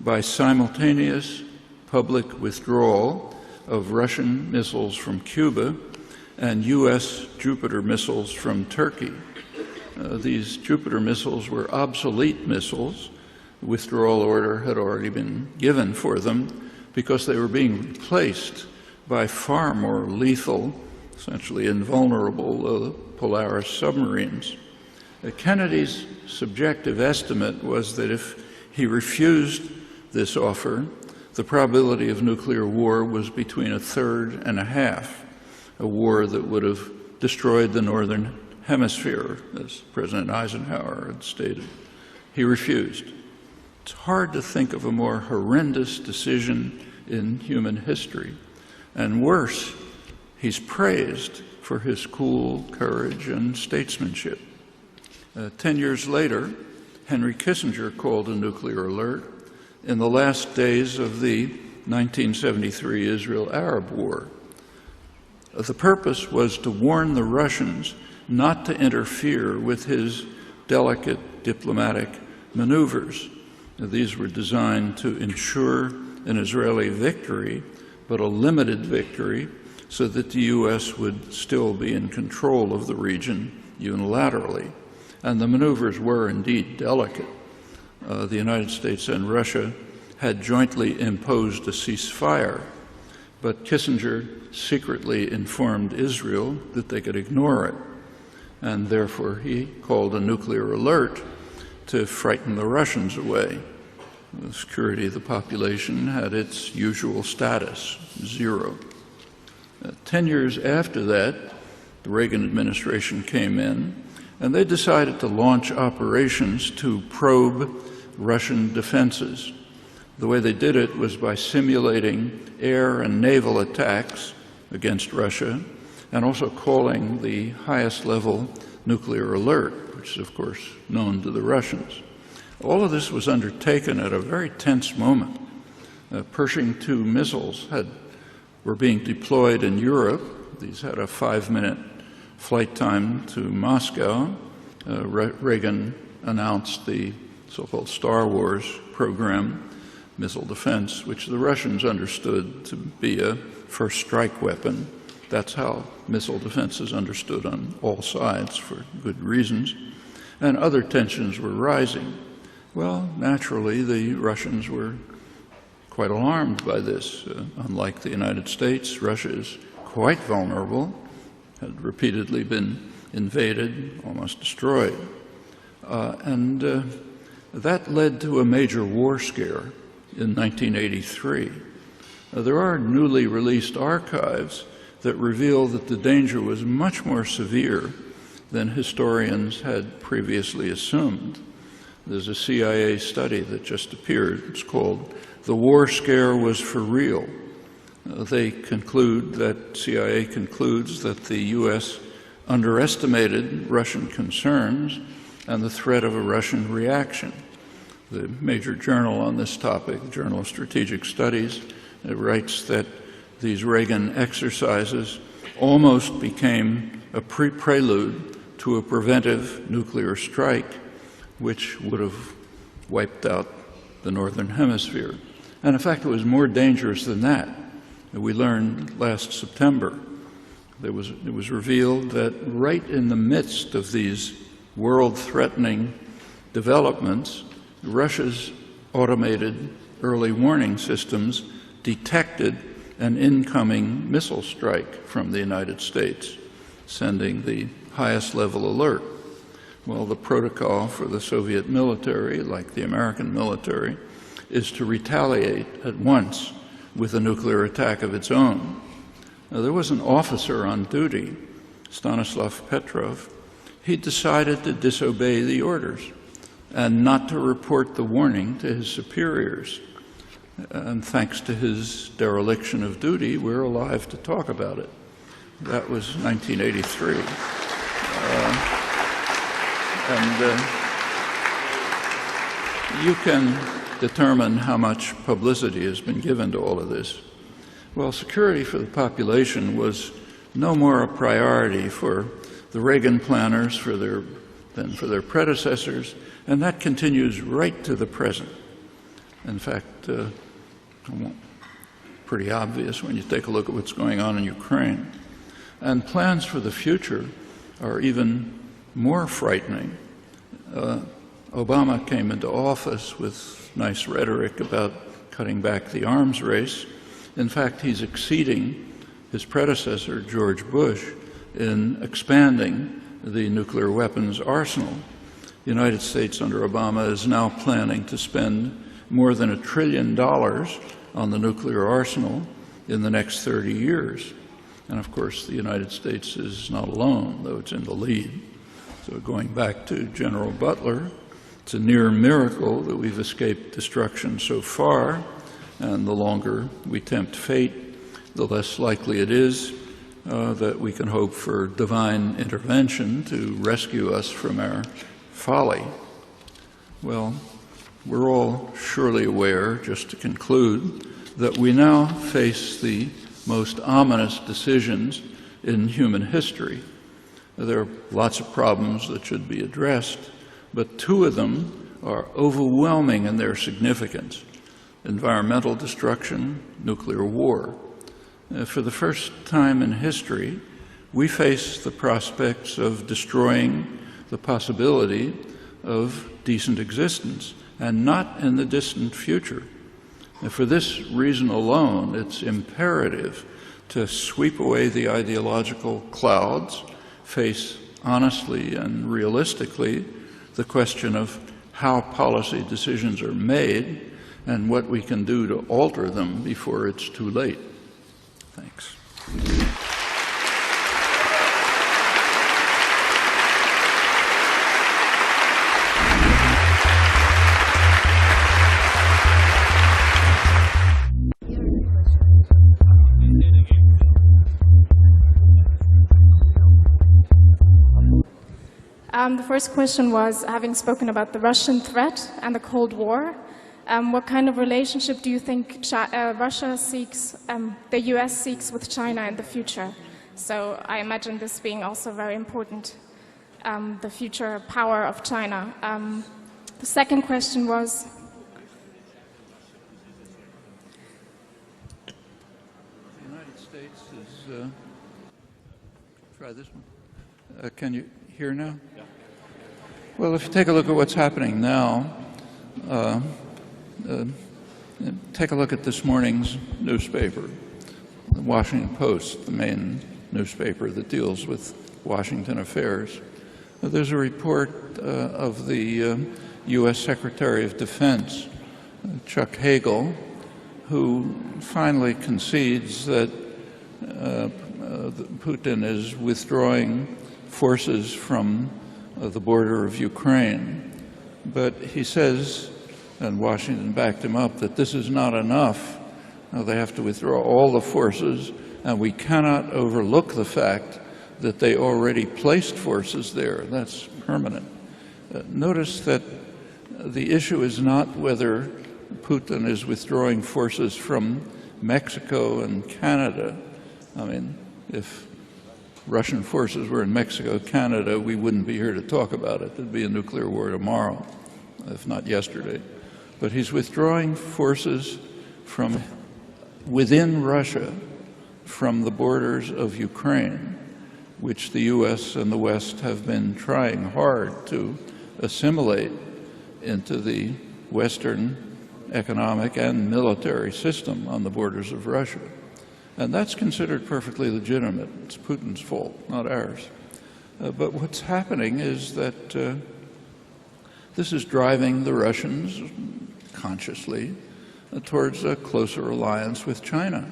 by simultaneous public withdrawal of Russian missiles from Cuba and U.S. Jupiter missiles from Turkey. These Jupiter missiles were obsolete missiles. The withdrawal order had already been given for them because they were being replaced by far more lethal, essentially invulnerable Polaris submarines. Kennedy's subjective estimate was that if he refused this offer, the probability of nuclear war was between 1/3 and 1/2, a war that would have destroyed the Northern Hemisphere, as President Eisenhower had stated. He refused. It's hard to think of a more horrendous decision in human history. And worse, he's praised for his cool courage and statesmanship. 10 years later, Henry Kissinger called a nuclear alert in the last days of the 1973 Israel-Arab War. The purpose was to warn the Russians not to interfere with his delicate diplomatic maneuvers. These were designed to ensure an Israeli victory, but a limited victory, so that the U.S. would still be in control of the region unilaterally. And the maneuvers were indeed delicate. The United States and Russia had jointly imposed a ceasefire, but Kissinger secretly informed Israel that they could ignore it, and therefore he called a nuclear alert to frighten the Russians away. The security of the population had its usual status, 0. 10 years after that, the Reagan administration came in, and they decided to launch operations to probe Russian defenses. The way they did it was by simulating air and naval attacks against Russia, and also calling the highest level nuclear alert, which is, of course, known to the Russians. All of this was undertaken at a very tense moment. Pershing II missiles were being deployed in Europe. These had a 5-minute flight time to Moscow. Reagan announced the so-called Star Wars program, missile defense, which the Russians understood to be a first strike weapon. That's how missile defense is understood on all sides for good reasons. And other tensions were rising. Well, naturally, the Russians were quite alarmed by this. Unlike the United States, Russia is quite vulnerable, had repeatedly been invaded, almost destroyed. That led to a major war scare in 1983. There are newly released archives that reveal that the danger was much more severe than historians had previously assumed. There's a CIA study that just appeared. It's called "The War Scare Was for Real." CIA concludes that the U.S. underestimated Russian concerns and the threat of a Russian reaction. The major journal on this topic, the Journal of Strategic Studies, writes that these Reagan exercises almost became a prelude to a preventive nuclear strike, which would have wiped out the Northern Hemisphere. And in fact, it was more dangerous than that. We learned last September, it was revealed that right in the midst of these world-threatening developments, Russia's automated early warning systems detected an incoming missile strike from the United States, sending the highest level alert. Well, the protocol for the Soviet military, like the American military, is to retaliate at once with a nuclear attack of its own. Now, there was an officer on duty, Stanislav Petrov. He decided to disobey the orders and not to report the warning to his superiors. And thanks to his dereliction of duty, we're alive to talk about it. That was 1983. You can determine how much publicity has been given to all of this. Well, security for the population was no more a priority for the Reagan planners than for their predecessors, and that continues right to the present. In fact, pretty obvious when you take a look at what's going on in Ukraine. And plans for the future are even more frightening. Obama came into office with nice rhetoric about cutting back the arms race. In fact, he's exceeding his predecessor, George Bush, in expanding the nuclear weapons arsenal. The United States under Obama is now planning to spend more than $1 trillion on the nuclear arsenal in the next 30 years. And of course, the United States is not alone, though it's in the lead. So going back to General Butler, it's a near miracle that we've escaped destruction so far, and the longer we tempt fate, the less likely it is that we can hope for divine intervention to rescue us from our folly. Well, we're all surely aware, just to conclude, that we now face the most ominous decisions in human history. There are lots of problems that should be addressed, but two of them are overwhelming in their significance: environmental destruction, nuclear war. For the first time in history, we face the prospects of destroying the possibility of decent existence, and not in the distant future. And for this reason alone, it's imperative to sweep away the ideological clouds, face honestly and realistically the question of how policy decisions are made and what we can do to alter them before it's too late. Thanks. The first question was, having spoken about the Russian threat and the Cold War, what kind of relationship do you think Russia seeks, the US seeks with China in the future? So I imagine this being also very important, the future power of China. The second question was, the United States is, try this one. Can you hear now? Yeah. Well, if you take a look at what's happening now, take a look at this morning's newspaper, the Washington Post, the main newspaper that deals with Washington affairs. There's a report of the U.S. Secretary of Defense, Chuck Hagel, who finally concedes that Putin is withdrawing forces from the border of Ukraine. But he says, and Washington backed him up, that this is not enough. They have to withdraw all the forces, and we cannot overlook the fact that they already placed forces there. That's permanent. Notice that the issue is not whether Putin is withdrawing forces from Mexico and Canada. I mean, if Russian forces were in Mexico, Canada, we wouldn't be here to talk about it. There'd be a nuclear war tomorrow, if not yesterday. But he's withdrawing forces from within Russia, from the borders of Ukraine, which the U.S. and the West have been trying hard to assimilate into the Western economic and military system on the borders of Russia. And that's considered perfectly legitimate. It's Putin's fault, not ours. But what's happening is that this is driving the Russians consciously towards a closer alliance with China.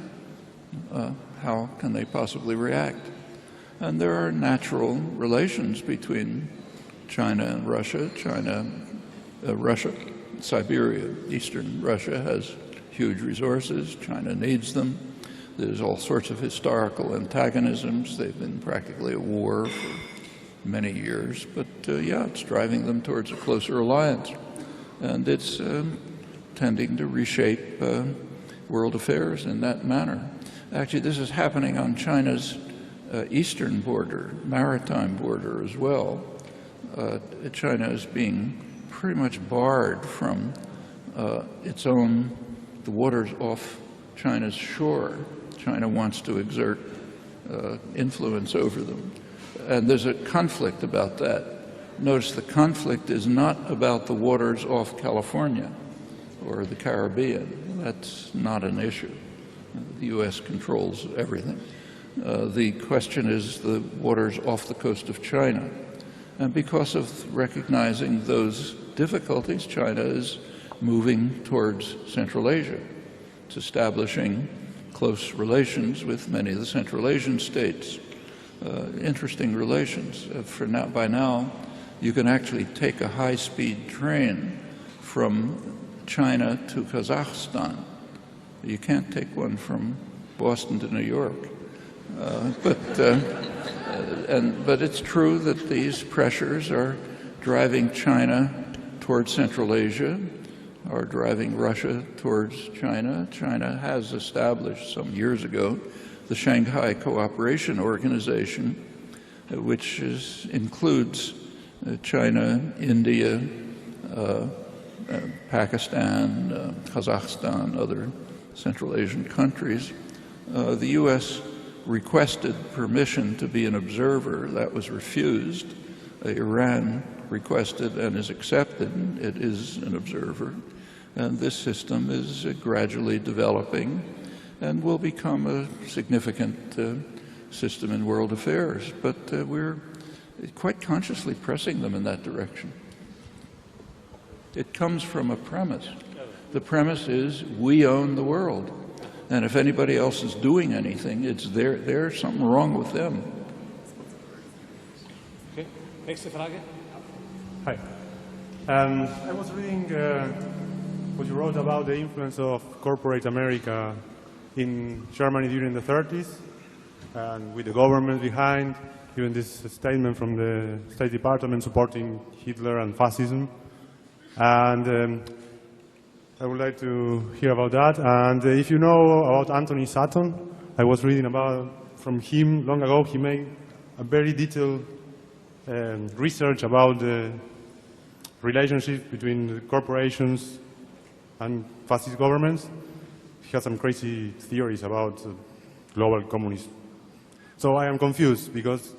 How can they possibly react? And there are natural relations between China and Russia. Russia, Siberia, eastern Russia has huge resources. China needs them. There's all sorts of historical antagonisms. They've been practically at war for many years. But yeah, it's driving them towards a closer alliance. And it's tending to reshape world affairs in that manner. Actually, this is happening on China's eastern border, maritime border as well. China is being pretty much barred from the waters off China's shore. China wants to exert influence over them. And there's a conflict about that. Notice the conflict is not about the waters off California or the Caribbean. That's not an issue. The U.S. controls everything. The question is the waters off the coast of China. And because of recognizing those difficulties, China is moving towards Central Asia. It's establishing close relations with many of the Central Asian states. Interesting relations. By now, you can actually take a high-speed train from China to Kazakhstan. You can't take one from Boston to New York. But it's true that these pressures are driving China towards Central Asia, are driving Russia towards China. China has established some years ago the Shanghai Cooperation Organization, which includes China, India, Pakistan, Kazakhstan, other Central Asian countries. The U.S. requested permission to be an observer. That was refused. Iran requested and is accepted. It is an observer. And this system is gradually developing and will become a significant system in world affairs. But we're quite consciously pressing them in that direction. It comes from a premise. The premise is we own the world. And if anybody else is doing anything, it's there's something wrong with them. Okay. Nächste Frage. Hi. I was reading what you wrote about the influence of corporate America in Germany during the 30s, and with the government behind, even this statement from the State Department supporting Hitler and fascism. And I would like to hear about that. And if you know about Anthony Sutton, I was reading from him long ago. He made a very detailed research about the relationship between the corporations and fascist governments. He has some crazy theories about global communism. So I am confused because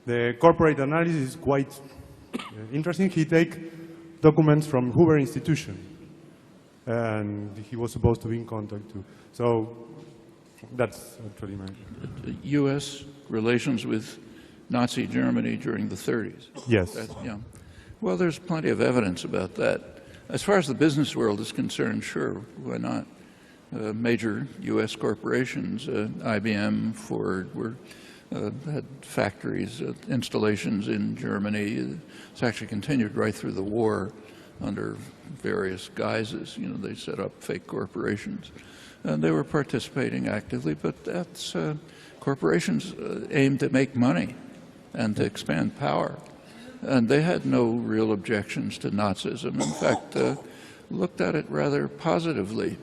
the corporate analysis is quite interesting. He takes documents from Hoover Institution, and he was supposed to be in contact too. So that's actually my... U.S. relations with Nazi Germany during the 30s. Yes. Yeah. Well, there's plenty of evidence about that. As far as the business world is concerned, sure, why not? Major U.S. corporations, IBM, Ford, had factories, installations in Germany. It's actually continued right through the war under various guises. You know, they set up fake corporations. And they were participating actively, but that's corporations aim to make money and to expand power. And they had no real objections to Nazism. In fact, looked at it rather positively.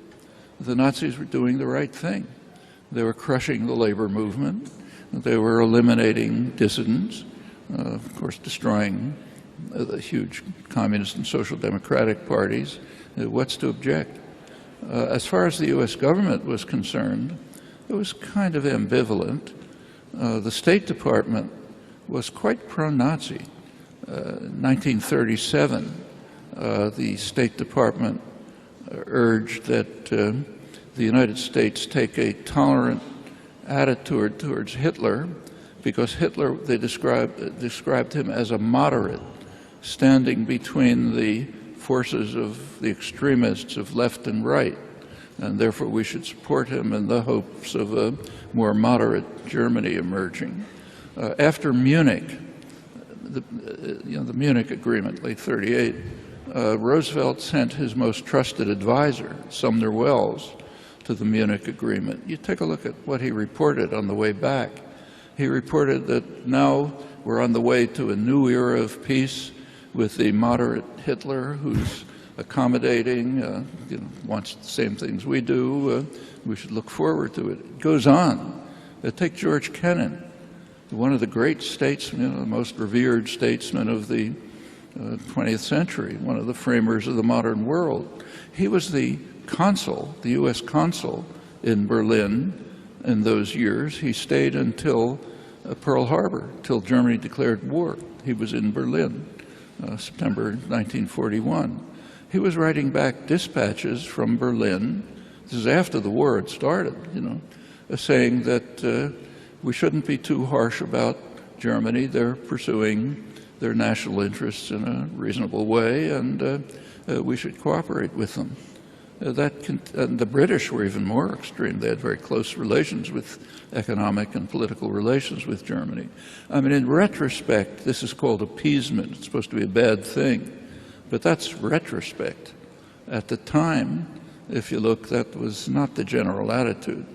The Nazis were doing the right thing. They were crushing the labor movement. They were eliminating dissidents, of course, destroying the huge communist and social democratic parties. What's to object? As far as the U.S. government was concerned, it was kind of ambivalent. The State Department was quite pro-Nazi. 1937, the State Department urged that the United States take a tolerant attitude towards Hitler, because Hitler, they described him as a moderate, standing between the forces of the extremists of left and right, and therefore we should support him in the hopes of a more moderate Germany emerging. After Munich, the Munich Agreement, late 38, Roosevelt sent his most trusted advisor, Sumner Welles, to the Munich Agreement. You take a look at what he reported on the way back. He reported that now we're on the way to a new era of peace with the moderate Hitler who's accommodating, wants the same things we do. We should look forward to it. It goes on. Take George Kennan, one of the great statesmen, the most revered statesmen of the 20th century, one of the framers of the modern world. He was the consul, the U.S. consul in Berlin in those years. He stayed until Pearl Harbor, till Germany declared war. He was in Berlin, September 1941. He was writing back dispatches from Berlin. This is after the war had started, saying that we shouldn't be too harsh about Germany. They're pursuing their national interests in a reasonable way, and we should cooperate with them. And the British were even more extreme. They had very close relations with economic and political relations with Germany. I mean, in retrospect, this is called appeasement. It's supposed to be a bad thing, but that's retrospect. At the time, if you look, that was not the general attitude.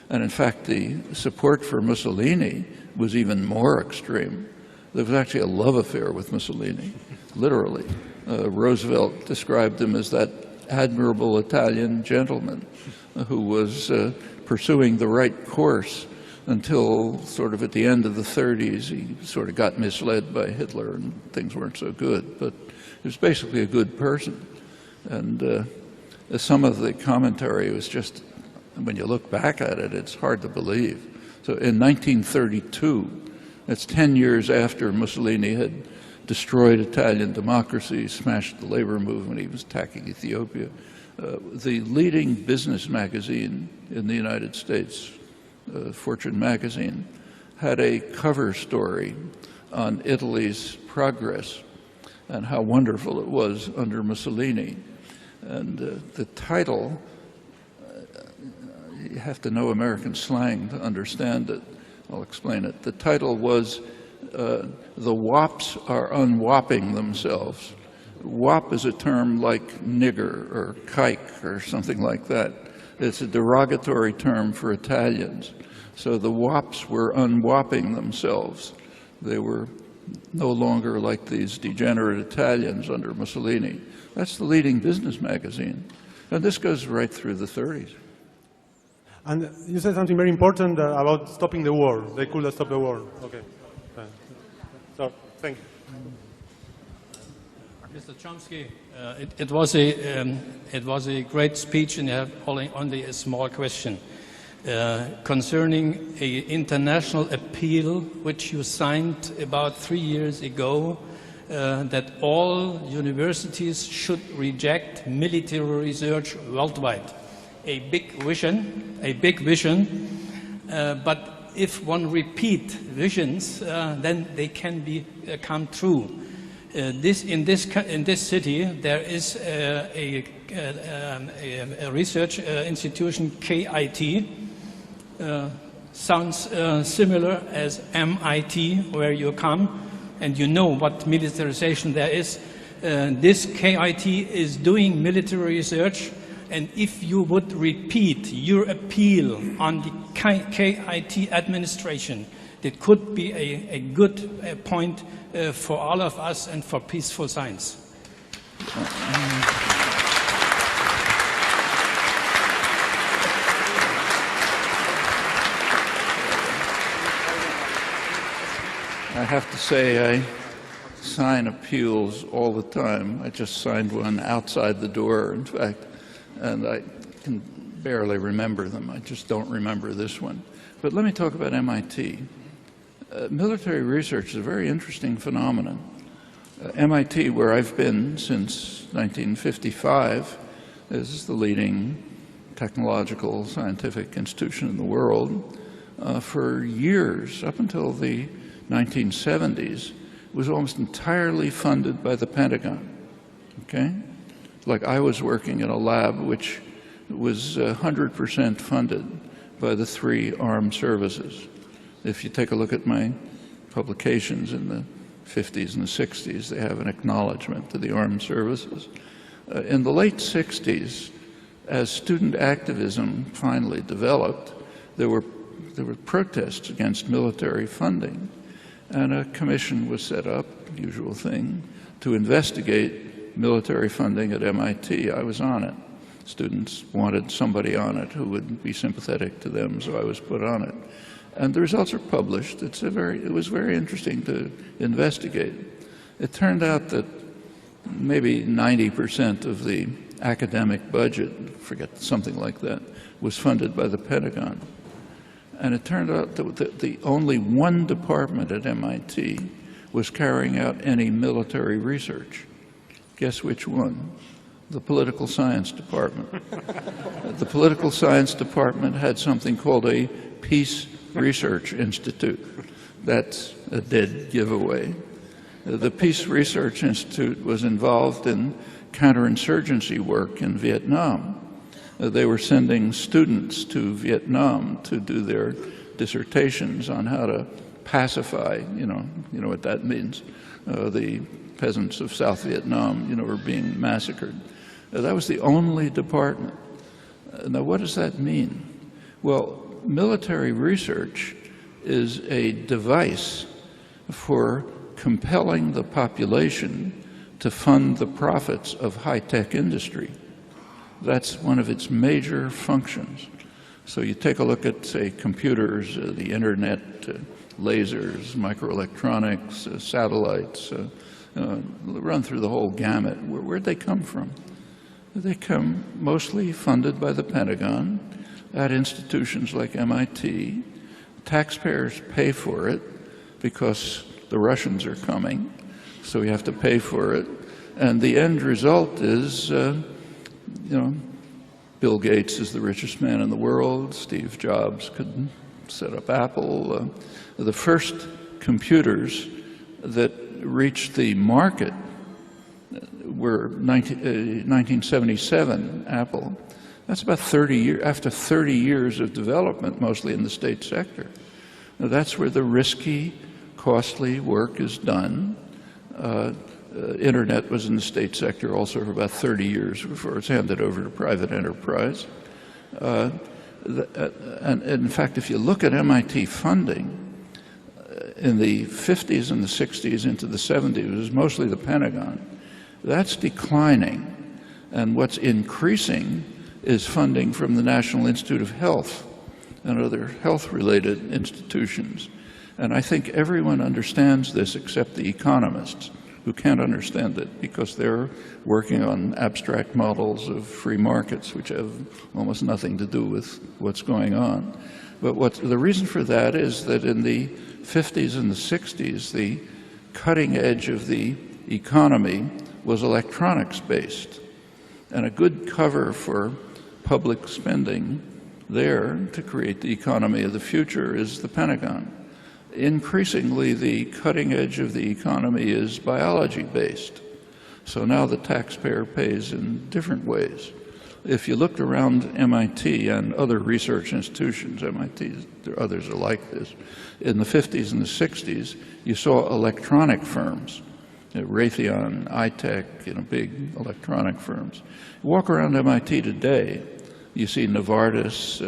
And in fact, the support for Mussolini was even more extreme. There was actually a love affair with Mussolini, literally. Roosevelt described him as that admirable Italian gentleman who was pursuing the right course until sort of at the end of the 30s. He sort of got misled by Hitler and things weren't so good. But he was basically a good person. And some of the commentary was just, when you look back at it, it's hard to believe. So in 1932, that's 10 years after Mussolini had destroyed Italian democracy, smashed the labor movement, he was attacking Ethiopia. The leading business magazine in the United States, Fortune magazine, had a cover story on Italy's progress and how wonderful it was under Mussolini. And the title, you have to know American slang to understand it. I'll explain it. The title was The Wops Are Unwopping Themselves. Wop is a term like nigger or kike or something like that. It's a derogatory term for Italians. So the Wops were unwopping themselves. They were no longer like these degenerate Italians under Mussolini. That's the leading business magazine. And this goes right through the 30s. And you said something very important about stopping the war. They could have stopped the war. Okay. So, thank you. Mr. Chomsky, it was a great speech, and I have only a small question concerning an international appeal which you signed about 3 years ago, that all universities should reject military research worldwide. A big vision, but if one repeat visions, then they can come true. In this city, there is a research institution, KIT, sounds similar as MIT, where you come, and you know what militarization there is. This KIT is doing military research, and if you would repeat your appeal on the KIT administration, it could be a good point for all of us and for peaceful science. I have to say, I sign appeals all the time. I just signed one outside the door, in fact, and I can barely remember them. I just don't remember this one. But let me talk about MIT. Military research is a very interesting phenomenon. MIT, where I've been since 1955, is the leading technological scientific institution in the world. For years, up until the 1970s, was almost entirely funded by the Pentagon. Okay? Like I was working in a lab which was 100% funded by the 3 armed services. If you take a look at my publications in the 50s and the 60s, they have an acknowledgement to the armed services. In the late 60s, as student activism finally developed, there were protests against military funding, and a commission was set up, usual thing, to investigate military funding at MIT. I was on it. Students wanted somebody on it who would be sympathetic to them, so I was put on it. And the results are published. It was very interesting to investigate. It turned out that maybe 90% of the academic budget, forget something like that, was funded by the Pentagon. And it turned out that the only one department at MIT was carrying out any military research. Guess which one? The political science department. The political science department had something called a peace Research Institute. That's a dead giveaway. The Peace Research Institute was involved in counterinsurgency work in Vietnam. They were sending students to Vietnam to do their dissertations on how to pacify, you know what that means. The peasants of South Vietnam, were being massacred. That was the only department. Now, what does that mean? Well, military research is a device for compelling the population to fund the profits of high-tech industry. That's one of its major functions. So you take a look at, say, computers, the internet, lasers, microelectronics, satellites, run through the whole gamut. Where'd they come from? They come mostly funded by the Pentagon at institutions like MIT. Taxpayers pay for it because the Russians are coming, so we have to pay for it. And the end result is, Bill Gates is the richest man in the world. Steve Jobs could set up Apple. The first computers that reached the market were 1977, Apple. That's about 30 years, after 30 years of development, mostly in the state sector. Now, that's where the risky, costly work is done. Internet was in the state sector also for about 30 years before it's handed over to private enterprise. And in fact, if you look at MIT funding, in the 50s and the 60s into the 70s, it was mostly the Pentagon. That's declining. And what's increasing is funding from the National Institute of Health and other health-related institutions. And I think everyone understands this except the economists, who can't understand it because they're working on abstract models of free markets, which have almost nothing to do with what's going on. But the reason for that is that in the 50s and the 60s, the cutting edge of the economy was electronics-based. And a good cover for public spending there to create the economy of the future is the Pentagon. Increasingly, the cutting edge of the economy is biology-based. So now the taxpayer pays in different ways. If you looked around MIT and other research institutions, MIT, others are like this, in the 50s and the 60s, you saw electronic firms, Raytheon, iTech, big electronic firms. You walk around MIT today, you see Novartis,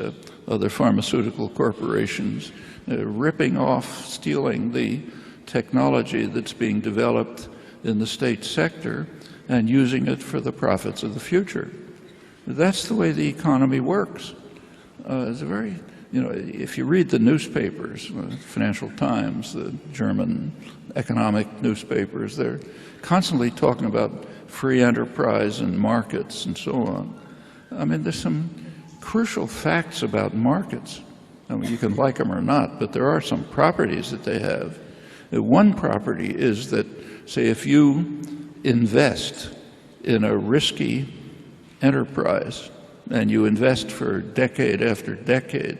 other pharmaceutical corporations, ripping off, stealing the technology that's being developed in the state sector and using it for the profits of the future. That's the way the economy works. It's a very, if you read the newspapers, Financial Times, the German economic newspapers, they're constantly talking about free enterprise and markets and so on. I mean, there's some crucial facts about markets. I mean, you can like them or not, but there are some properties that they have. One property is that, say, if you invest in a risky enterprise and you invest for decade after decade,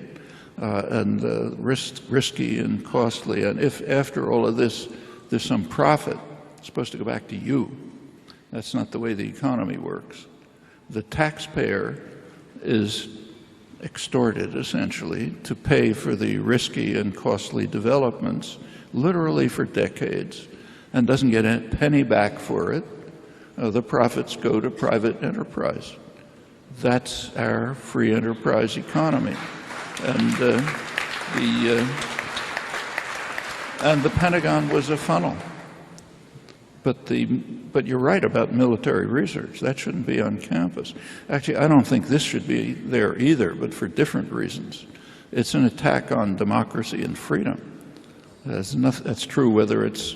and risky and costly, and if after all of this there's some profit, it's supposed to go back to you. That's not the way the economy works. The taxpayer is extorted, essentially, to pay for the risky and costly developments, literally for decades, and doesn't get a penny back for it. The profits go to private enterprise. That's our free enterprise economy. And the Pentagon was a funnel. But you're right about military research. That shouldn't be on campus. Actually, I don't think this should be there either, but for different reasons. It's an attack on democracy and freedom. That's true whether it's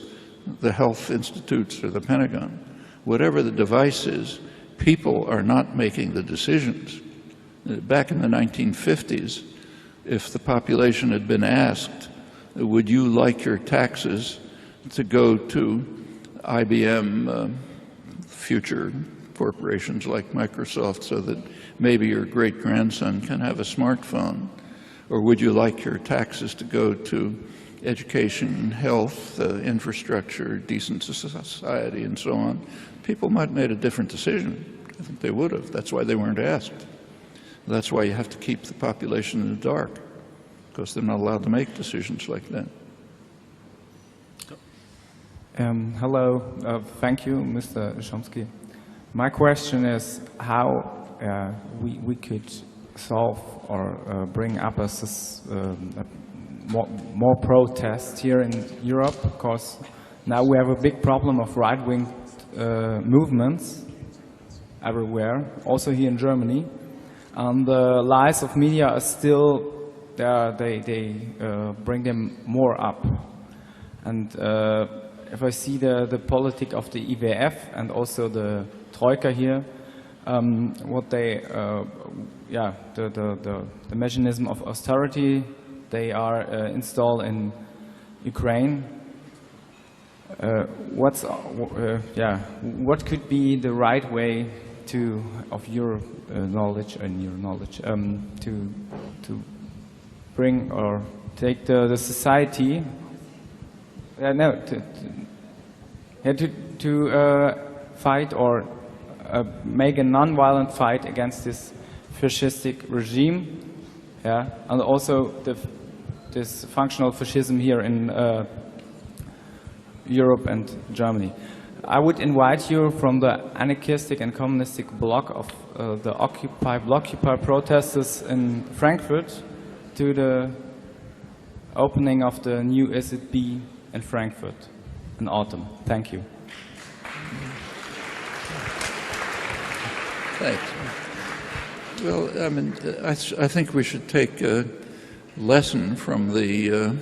the health institutes or the Pentagon. Whatever the device is, people are not making the decisions. Back in the 1950s, if the population had been asked, would you like your taxes to go to IBM, future corporations like Microsoft, so that maybe your great-grandson can have a smartphone? Or would you like your taxes to go to education, health, infrastructure, decent society, and so on? People might have made a different decision. I think they would have. That's why they weren't asked. That's why you have to keep the population in the dark, because they're not allowed to make decisions like that. Hello. Thank you, Mr. Chomsky. My question is how we could solve or bring up more protests here in Europe, because now we have a big problem of right-wing movements everywhere, also here in Germany. And the lies of media are still, they bring them more up. And if I see the politic of the IWF and also the Troika here, what they, the mechanism of austerity they are installed in Ukraine. What could be the right way of your knowledge to bring or take the society to fight or make a non-violent fight against this fascistic regime, and also this functional fascism here in Europe and Germany. I would invite you from the anarchistic and communistic bloc of the Occupy protesters in Frankfurt to the opening of the new SZB in Frankfurt in autumn. Thank you. Thanks. Well, I mean, I think we should take a lesson from the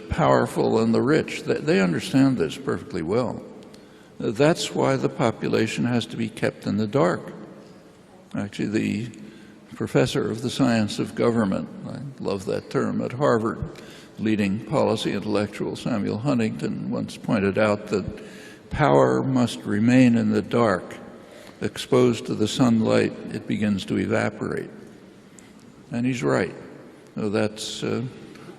powerful and the rich. They understand this perfectly well. That's why the population has to be kept in the dark. Actually, the professor of the science of government, I love that term, at Harvard, leading policy intellectual Samuel Huntington once pointed out that power must remain in the dark. Exposed to the sunlight, it begins to evaporate. And he's right. That's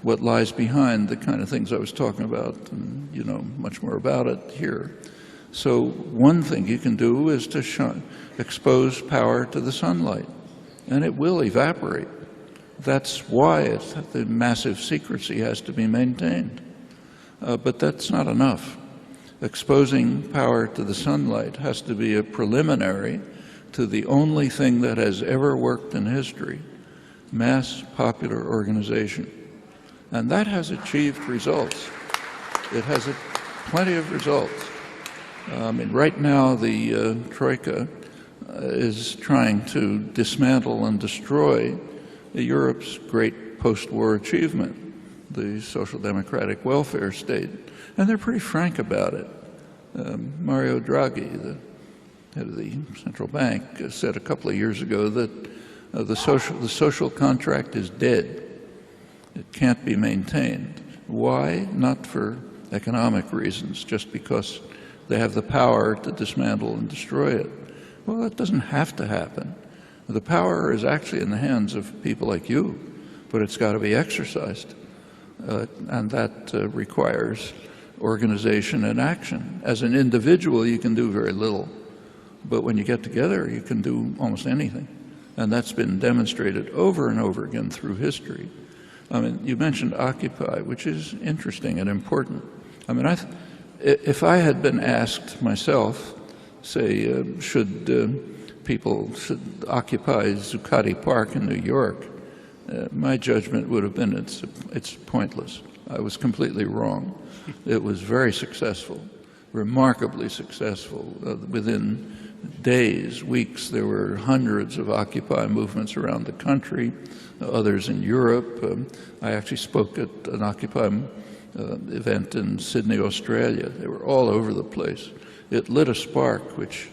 what lies behind the kind of things I was talking about, and you know much more about it here. So one thing you can do is to expose power to the sunlight, and it will evaporate. That's why the massive secrecy has to be maintained. But that's not enough. Exposing power to the sunlight has to be a preliminary to the only thing that has ever worked in history, mass popular organization. And that has achieved results. It has plenty of results. I mean, right now the Troika is trying to dismantle and destroy Europe's great post-war achievement, the social democratic welfare state. And they're pretty frank about it. Mario Draghi, the head of the central bank, said a couple of years ago that the social contract is dead. It can't be maintained. Why? Not for economic reasons, just because they have the power to dismantle and destroy it. Well, that doesn't have to happen. The power is actually in the hands of people like you, but it's got to be exercised. And that requires organization and action. As an individual, you can do very little. But when you get together, you can do almost anything. And that's been demonstrated over and over again through history. I mean, you mentioned Occupy, which is interesting and important. I mean, if I had been asked myself, say, should occupy Zuccotti Park in New York, my judgment would have been it's pointless. I was completely wrong. It was very successful, remarkably successful. Within days, weeks, there were hundreds of Occupy movements around the country, others in Europe. I actually spoke at an Occupy event in Sydney, Australia. They were all over the place. It lit a spark which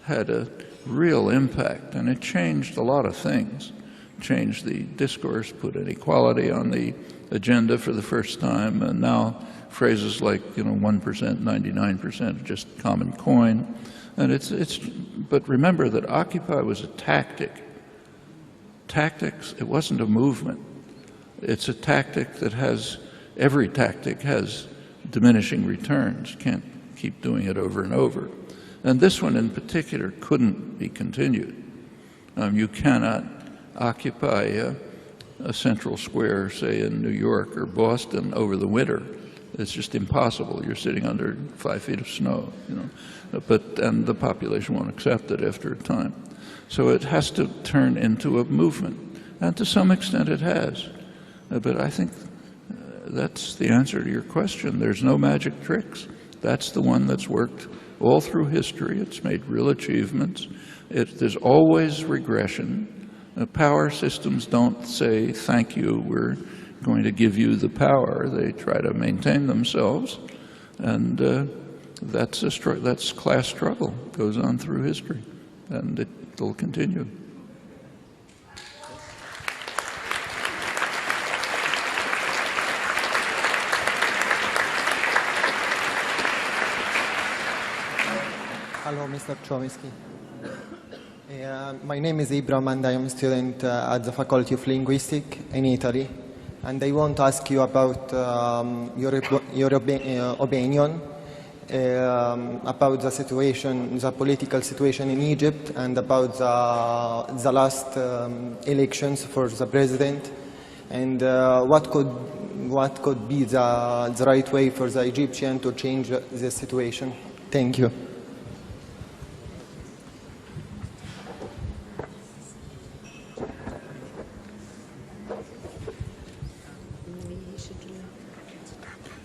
had a real impact, and it changed a lot of things. Changed the discourse, put inequality on the agenda for the first time, and now phrases like 1%, 99% just common coin. And but remember that Occupy was a tactic. tactics, it wasn't a movement. It's a tactic that has, every tactic has diminishing returns. You can't keep doing it over and over. And this one in particular couldn't be continued. You cannot occupy a central square, say in New York or Boston over the winter. It's just impossible. You're sitting under 5 feet of snow, you know. And the population won't accept it after a time. So it has to turn into a movement. And to some extent it has. But I think that's the answer to your question. There's no magic tricks. That's the one that's worked all through history. It's made real achievements. There's always regression. Power systems don't say, thank you, we're going to give you the power. They try to maintain themselves. And that's class struggle. It goes on through history. And it'll continue. Hello, Mr. Chomsky. My name is Ibram and I am a student at the Faculty of Linguistics in Italy. And I want to ask you about your opinion about the situation, the political situation in Egypt, and about the last elections for the president, and what could be the right way for the Egyptian to change the situation. Thank you.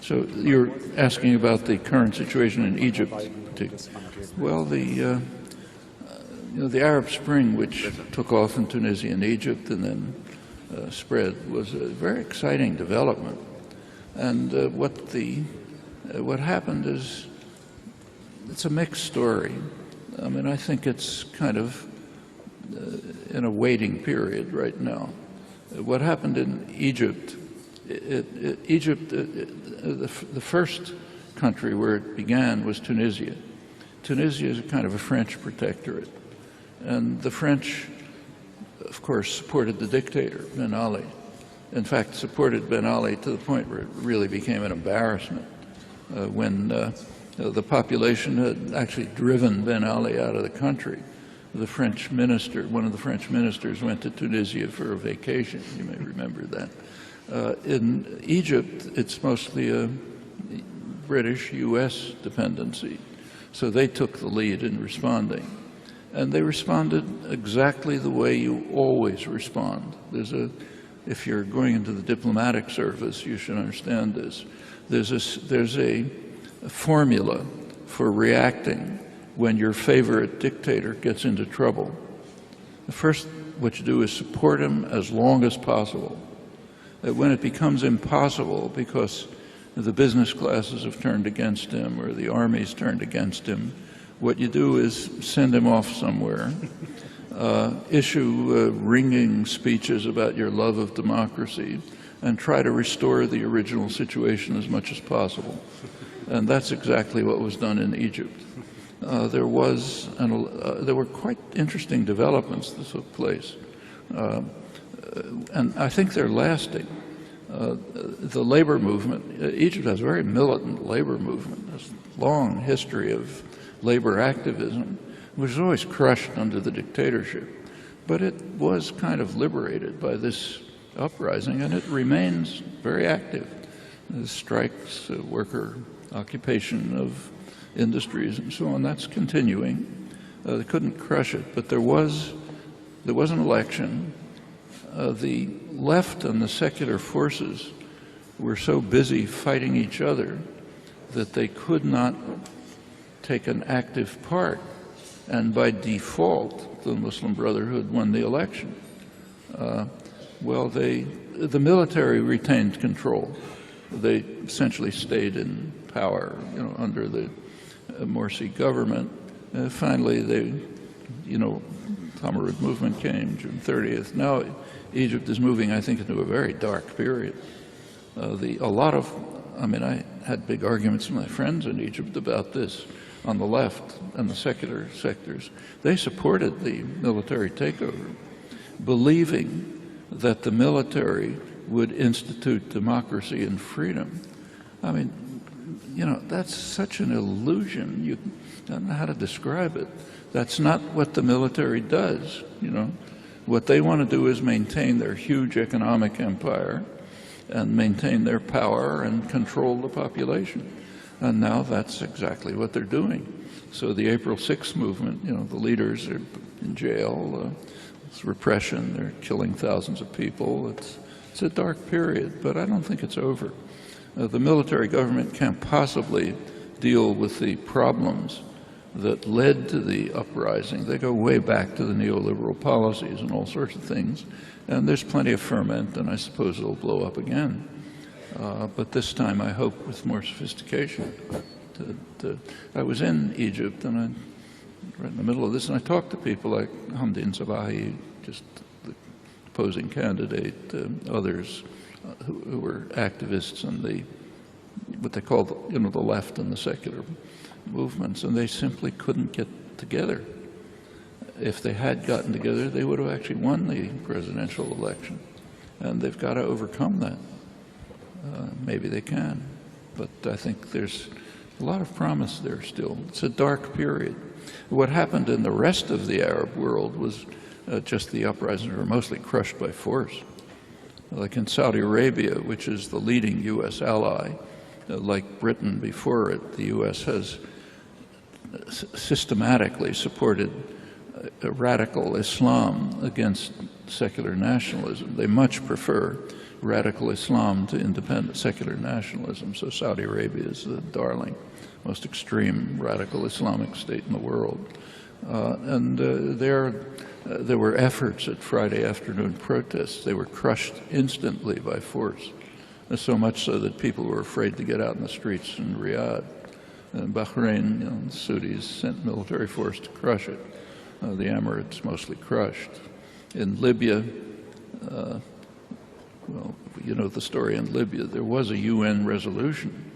So you're asking about the current situation in Egypt. Well, the Arab Spring, which took off in Tunisia and Egypt and then spread, was a very exciting development. And what happened is, it's a mixed story. I mean, I think it's kind of in a waiting period right now. What happened in Egypt, the first country where it began was Tunisia. Tunisia is a kind of a French protectorate. And the French, of course, supported the dictator, Ben Ali. In fact, supported Ben Ali to the point where it really became an embarrassment when the population had actually driven Ben Ali out of the country. The French minister, one of the French ministers, went to Tunisia for a vacation. You may remember that. In Egypt, it's mostly a British-U.S. dependency. So they took the lead in responding. And they responded exactly the way you always respond. If you're going into the diplomatic service, you should understand this. There's a formula for reacting when your favorite dictator gets into trouble. The first, what you do is support him as long as possible. When it becomes impossible because the business classes have turned against him or the army's turned against him, what you do is send him off somewhere, issue ringing speeches about your love of democracy, and try to restore the original situation as much as possible. And that's exactly what was done in Egypt. There were quite interesting developments that took place. And I think they're lasting. The labor movement, Egypt has a very militant labor movement. There's a long history of labor activism, which was always crushed under the dictatorship. But it was kind of liberated by this uprising, and it remains very active. The strikes, worker occupation of industries and so on, that's continuing. They couldn't crush it, but there was an election. The left and the secular forces were so busy fighting each other that they could not take an active part. And by default, the Muslim Brotherhood won the election. The military retained control. They essentially stayed in power, under the Morsi government. Finally, the Tamarud movement came June 30th. Now Egypt is moving, I think, into a very dark period. I had big arguments with my friends in Egypt about this on the left and the secular sectors. They supported the military takeover. believing that the military would institute democracy and freedom. I mean, you know, that's such an illusion. You don't know how to describe it. That's not what the military does, you know. What they want to do is maintain their huge economic empire and maintain their power and control the population. And now that's exactly what they're doing. So the April 6th movement, you know, the leaders are in jail. It's repression. They're killing thousands of people. It's a dark period, but I don't think it's over. The military government can't possibly deal with the problems that led to the uprising. They go way back to the neoliberal policies and all sorts of things. And there's plenty of ferment, and I suppose it'll blow up again. But this time, I hope, with more sophistication. I was in Egypt, and right in the middle of this, and I talked to people like Hamdin Sabahi, just the opposing candidate, others who were activists in what they call the left and the secular movements, and they simply couldn't get together. If they had gotten together, they would have actually won the presidential election, and they've got to overcome that. Maybe they can, but I think there's a lot of promise there still. It's a dark period. What happened in the rest of the Arab world was just the uprisings were mostly crushed by force. Like in Saudi Arabia, which is the leading U.S. ally, like Britain before it, the U.S. has systematically supported radical Islam against secular nationalism. They much prefer radical Islam to independent secular nationalism. So Saudi Arabia is the darling, most extreme radical Islamic state in the world. There were efforts at Friday afternoon protests. They were crushed instantly by force, so much so that people were afraid to get out in the streets in Riyadh. In Bahrain, you know, the Saudis sent military force to crush it. The Emirates mostly crushed. In Libya, well, you know the story in Libya. There was a UN resolution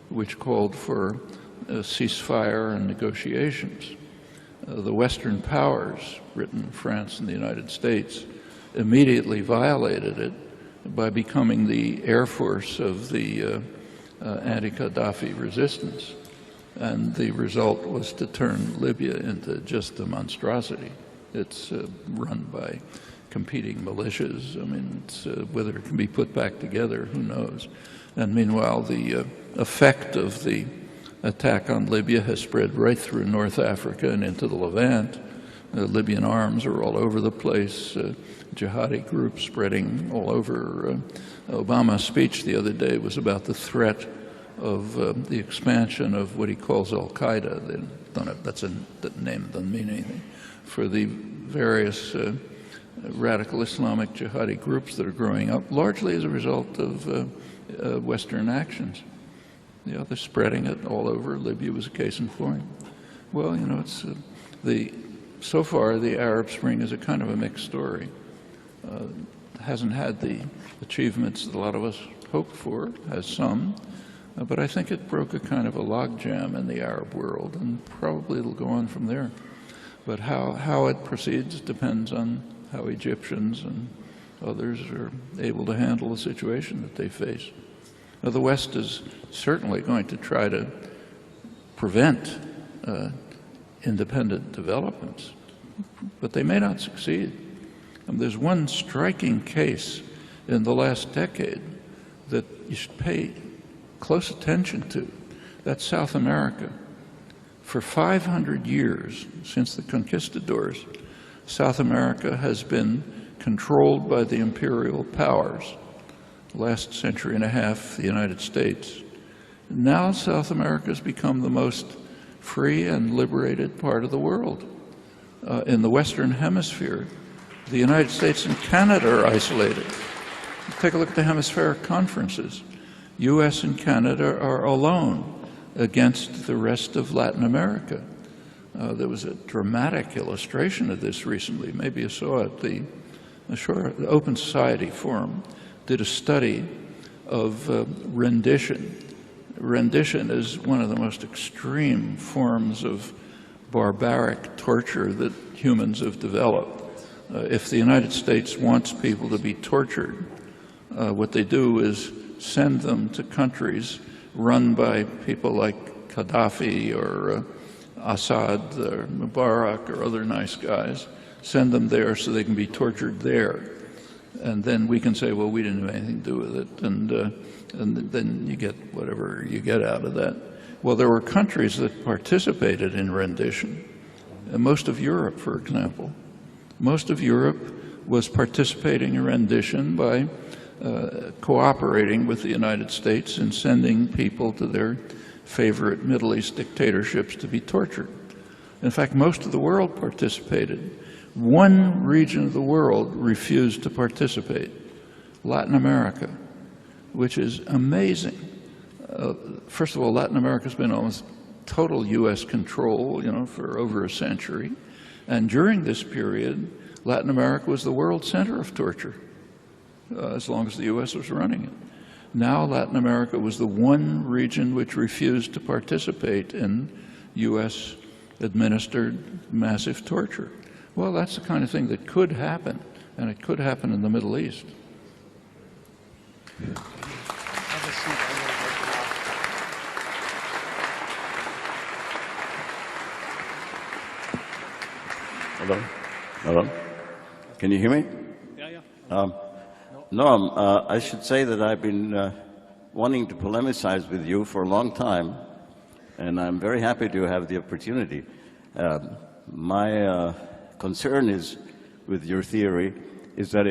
which called for a ceasefire and negotiations. The Western powers, Britain, France, and the United States, immediately violated it by becoming the air force of the anti-Gaddafi resistance. And the result was to turn Libya into just a monstrosity. It's run by competing militias. I mean, whether it can be put back together, who knows? And meanwhile, the effect of the attack on Libya has spread right through North Africa and into the Levant. Libyan arms are all over the place, jihadi groups spreading all over. Obama's speech the other day was about the threat of the expansion of what he calls Al-Qaeda. That name doesn't mean anything. For the various radical Islamic jihadi groups that are growing up, largely as a result of Western actions. You know, they're spreading it all over. Libya was a case in point. Well, you know, it's so far the Arab Spring is a kind of a mixed story. Hasn't had the achievements that a lot of us hoped for, has some, but I think it broke a kind of a logjam in the Arab world, and probably it'll go on from there. But how it proceeds depends on how Egyptians and others are able to handle the situation that they face. Now, the West is certainly going to try to prevent independent developments, but they may not succeed. And there's one striking case in the last decade that you should pay close attention to. That's South America. For 500 years, since the conquistadors, South America has been controlled by the imperial powers. Last century and a half, the United States. Now South America has become the most free and liberated part of the world. In the Western Hemisphere, the United States and Canada are isolated. Take a look at the hemispheric conferences. U.S. and Canada are alone against the rest of Latin America. There was a dramatic illustration of this recently. Maybe you saw it. The Open Society Forum did a study of rendition. Rendition is one of the most extreme forms of barbaric torture that humans have developed. If the United States wants people to be tortured, what they do is send them to countries run by people like Gaddafi or Assad or Mubarak or other nice guys, send them there so they can be tortured there. And then we can say, well, we didn't have anything to do with it, and then you get whatever you get out of that. Well, there were countries that participated in rendition. Most of Europe, for example. Most of Europe was participating in rendition by cooperating with the United States in sending people to their favorite Middle East dictatorships to be tortured. In fact, most of the world participated. One region of the world refused to participate, Latin America, which is amazing. First of all, Latin America's been almost total U.S. control, for over a century. And during this period, Latin America was the world center of torture, as long as the U.S. was running it. Now Latin America was the one region which refused to participate in U.S.-administered massive torture. Well, that's the kind of thing that could happen, and it could happen in the Middle East. Hello? Hello? Can you hear me? Yeah. Noam, I should say that I've been wanting to polemicize with you for a long time, and I'm very happy to have the opportunity. My concern is, with your theory, is that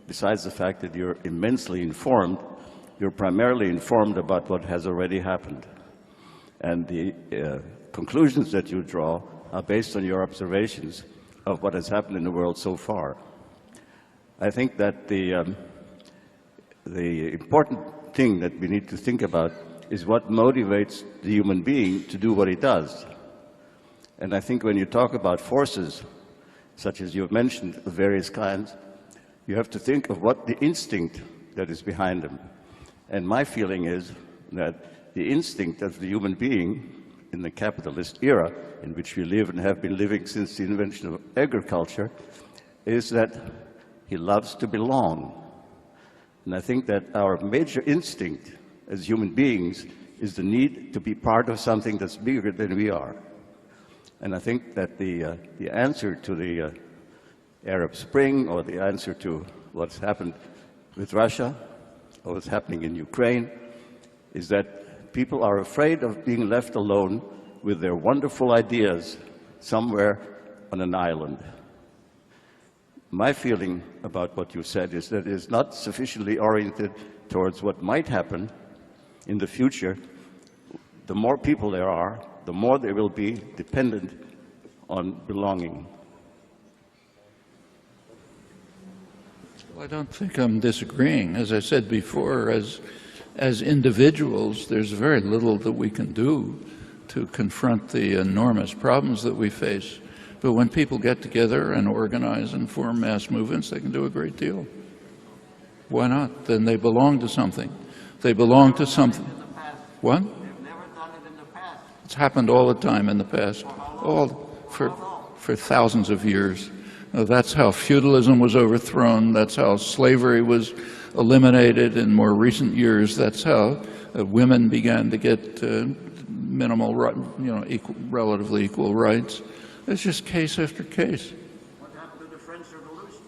besides the fact that you're immensely informed, you're primarily informed about what has already happened. And the conclusions that you draw are based on your observations of what has happened in the world so far. I think that the important thing that we need to think about is what motivates the human being to do what he does. And I think when you talk about forces, such as you've mentioned, of various kinds, you have to think of what the instinct that is behind them. And my feeling is that the instinct of the human being in the capitalist era, in which we live and have been living since the invention of agriculture, is that he loves to belong. And I think that our major instinct as human beings is the need to be part of something that's bigger than we are. And I think that the answer to the Arab Spring, or the answer to what's happened with Russia, or what's happening in Ukraine, is that people are afraid of being left alone with their wonderful ideas somewhere on an island. My feeling about what you said is that it is not sufficiently oriented towards what might happen in the future. The more people there are, the more they will be dependent on belonging. Well, I don't think I'm disagreeing. As I said before, as individuals, there's very little that we can do to confront the enormous problems that we face. But when people get together and organize and form mass movements, they can do a great deal. Why not? Then they belong to something. They belong to something. What? They've never done it in the past. It's happened all the time in the past, for thousands of years. That's how feudalism was overthrown. That's how slavery was eliminated in more recent years. That's how women began to get minimal, relatively equal rights. It's just case after case. What happened to the French Revolution?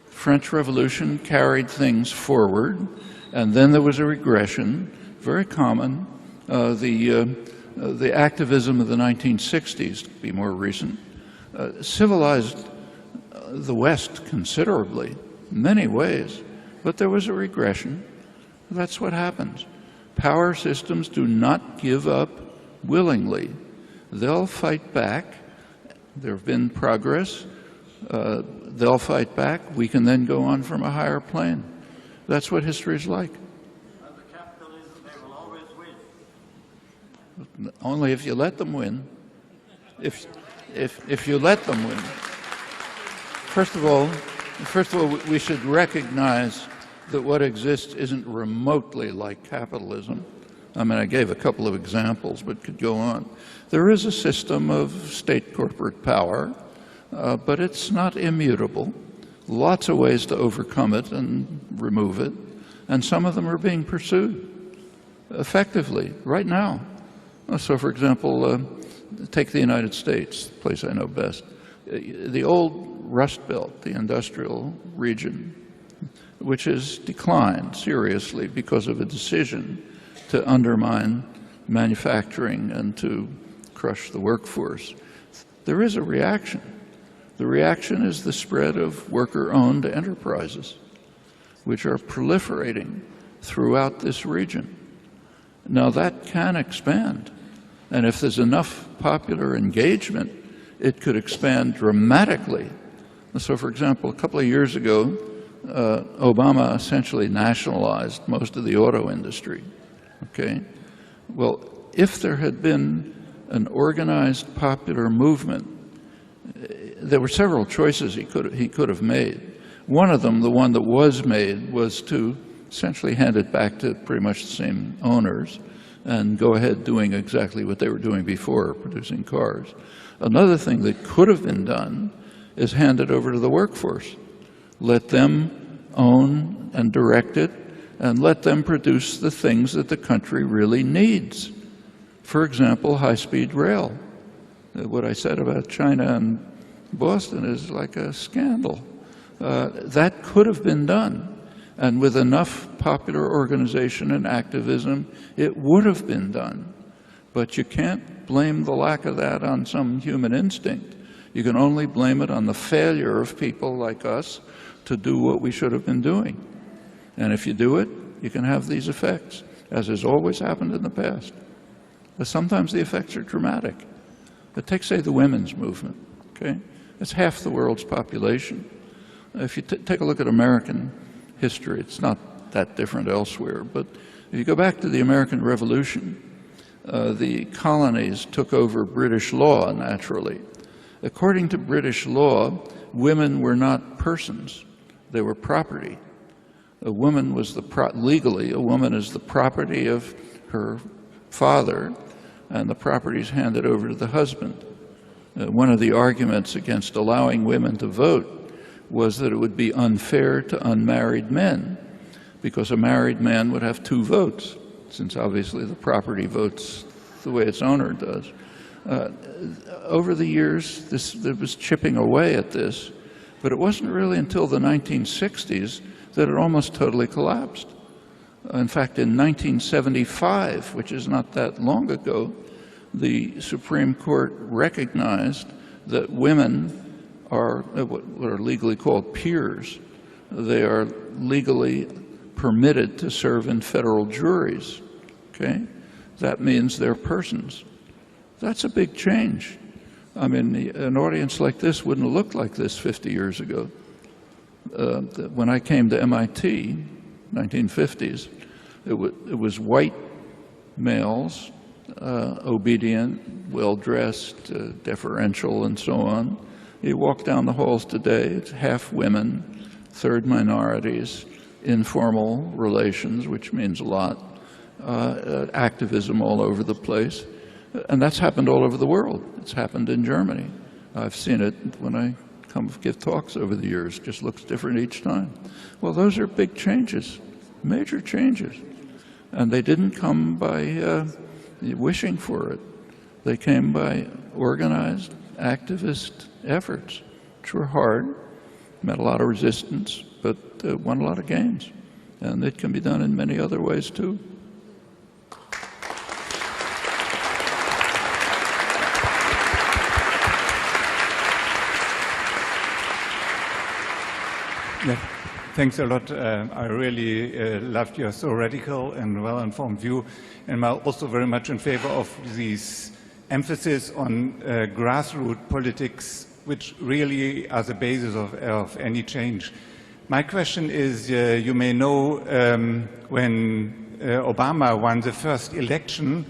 French Revolution carried things forward, and then there was a regression, very common. The activism of the 1960s, to be more recent, civilized the West considerably, in many ways, but there was a regression. That's what happens. Power systems do not give up willingly. They'll fight back. There have been progress. They'll fight back. We can then go on from a higher plane. That's what history is like. Under capitalism, they will always win. Only if you let them win. If you let them win. First of all, we should recognize that what exists isn't remotely like capitalism. I mean, I gave a couple of examples, but could go on. There is a system of state corporate power but it's not immutable. Lots of ways to overcome it and remove it, and some of them are being pursued effectively right now. So, for example, take the United States, the place I know best. The old Rust Belt, the industrial region, which has declined seriously because of a decision to undermine manufacturing and to crush the workforce. There is a reaction. The reaction is the spread of worker-owned enterprises, which are proliferating throughout this region. Now that can expand, and if there's enough popular engagement, it could expand dramatically. So, for example, a couple of years ago, Obama essentially nationalized most of the auto industry. Okay? Well, if there had been an organized popular movement, there were several choices he could have made. One of them, the one that was made, was to essentially hand it back to pretty much the same owners and go ahead doing exactly what they were doing before, producing cars. Another thing that could have been done is hand it over to the workforce. Let them own and direct it, and let them produce the things that the country really needs. For example, high-speed rail. What I said about China and Boston is like a scandal. That could have been done. And with enough popular organization and activism, it would have been done. But you can't blame the lack of that on some human instinct. You can only blame it on the failure of people like us to do what we should have been doing. And if you do it, you can have these effects, as has always happened in the past. But sometimes the effects are dramatic. But take, say, the women's movement, okay? It's half the world's population. If you take a look at American history, it's not that different elsewhere, but if you go back to the American Revolution, the colonies took over British law naturally. According to British law, women were not persons, they were property. A woman was legally, a woman is the property of her father, and the property is handed over to the husband. One of the arguments against allowing women to vote was that it would be unfair to unmarried men, because a married man would have 2 votes, since obviously the property votes the way its owner does. Over the years, there was chipping away at this, but it wasn't really until the 1960s that it almost totally collapsed. In fact, in 1975, which is not that long ago, the Supreme Court recognized that women are what are legally called peers. They are legally permitted to serve in federal juries. Okay? That means they're persons. That's a big change. I mean, an audience like this wouldn't have looked like this 50 years ago. When I came to MIT, 1950s, it was white males, obedient, well-dressed, deferential, and so on. You walk down the halls today, it's half women, third minorities, informal relations, which means a lot, activism all over the place. And that's happened all over the world. It's happened in Germany. I've seen it when I come give talks over the years. It just looks different each time. Well, those are big changes, major changes. And they didn't come by wishing for it. They came by organized activist efforts, which were hard, met a lot of resistance, but won a lot of gains. And it can be done in many other ways, too. Yeah, thanks a lot. I really loved your so radical and well-informed view, and I'm also very much in favor of these emphasis on grassroots politics, which really are the basis of any change. My question is, you may know when Obama won the first election,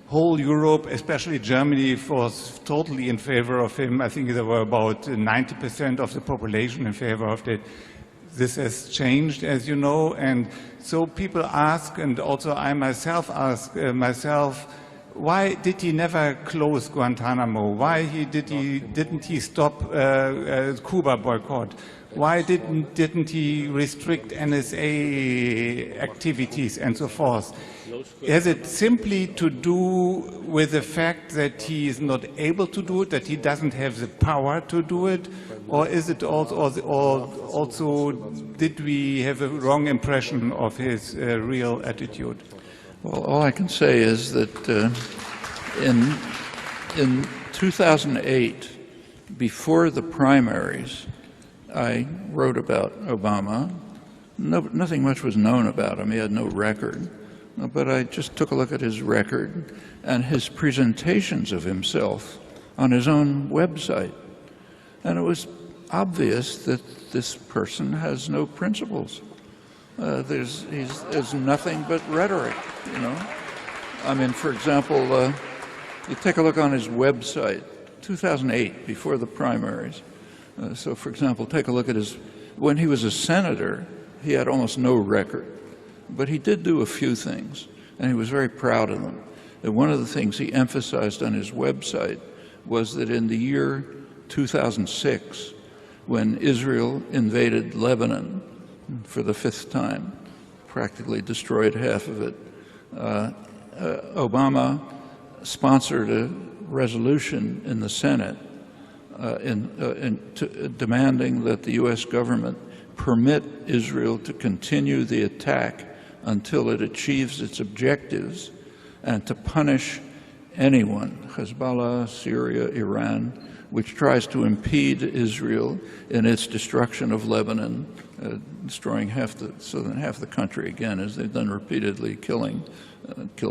whole Europe, especially Germany, was totally in favor of him. I think there were about 90% of the population in favor of it. This has changed, as you know, and so people ask, and also I myself ask myself, why did he never close Guantanamo? Why didn't he stop Cuba boycott? Why didn't he restrict NSA activities and so forth? Is it simply to do with the fact that he is not able to do it, that he doesn't have the power to do it? Or is it also did we have a wrong impression of his real attitude? Well, all I can say is that in 2008, before the primaries, I wrote about Obama. Nothing much was known about him. He had no record. But I just took a look at his record and his presentations of himself on his own website. And it was obvious that this person has no principles. There's nothing but rhetoric, you know. I mean, for example, you take a look on his website, 2008, before the primaries. So, for example, take a look at when he was a senator, he had almost no record. But he did do a few things, and he was very proud of them. And one of the things he emphasized on his website was that in the year 2006, when Israel invaded Lebanon for the 5th time, practically destroyed half of it, Obama sponsored a resolution in the Senate demanding that the U.S. government permit Israel to continue the attack until it achieves its objectives and to punish anyone, Hezbollah, Syria, Iran, which tries to impede Israel in its destruction of Lebanon, destroying southern half the country again, as they've done repeatedly, killed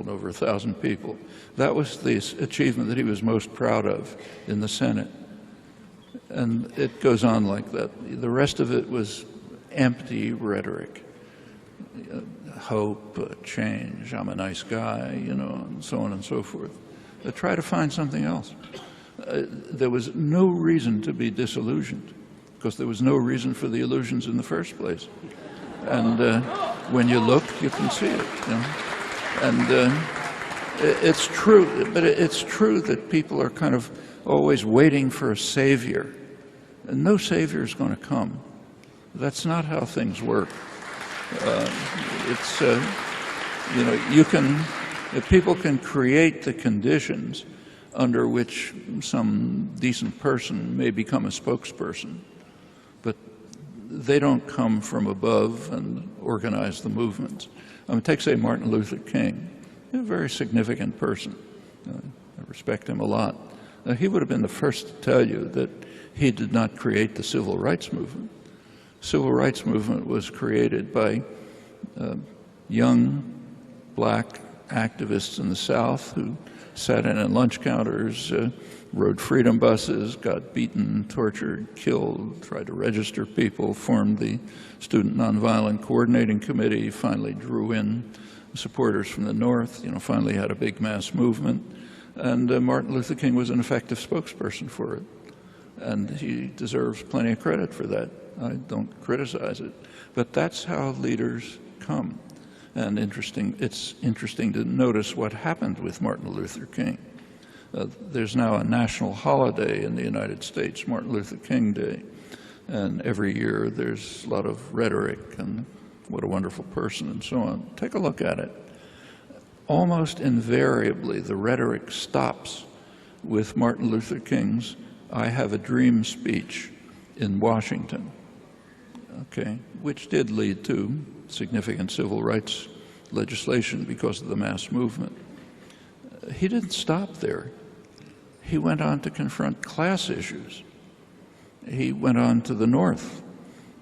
over 1,000 people. That was the achievement that he was most proud of in the Senate. And it goes on like that. The rest of it was empty rhetoric. Hope, change, I'm a nice guy, you know, and so on and so forth. Try to find something else. There was no reason to be disillusioned, because there was no reason for the illusions in the first place. And when you look, you can see it. You know? And it's true, but it's true that people are kind of always waiting for a savior. And no savior is going to come. That's not how things work. You know, people can create the conditions under which some decent person may become a spokesperson, but they don't come from above and organize the movements. I mean, take, say, Martin Luther King, a very significant person. I respect him a lot. He would have been the first to tell you that he did not create the civil rights movement. Civil rights movement was created by young black activists in the South who sat in at lunch counters, rode freedom buses, got beaten, tortured, killed, tried to register people, formed the Student Nonviolent Coordinating Committee, finally drew in supporters from the North, you know, finally had a big mass movement. And Martin Luther King was an effective spokesperson for it. And he deserves plenty of credit for that. I don't criticize it. But that's how leaders come. And it's interesting to notice what happened with Martin Luther King. There's now a national holiday in the United States, Martin Luther King Day. And every year there's a lot of rhetoric and what a wonderful person and so on. Take a look at it. Almost invariably, the rhetoric stops with Martin Luther King's "I Have a Dream" speech in Washington, okay, which did lead to significant civil rights legislation because of the mass movement. He didn't stop there. He went on to confront class issues. He went on to the North.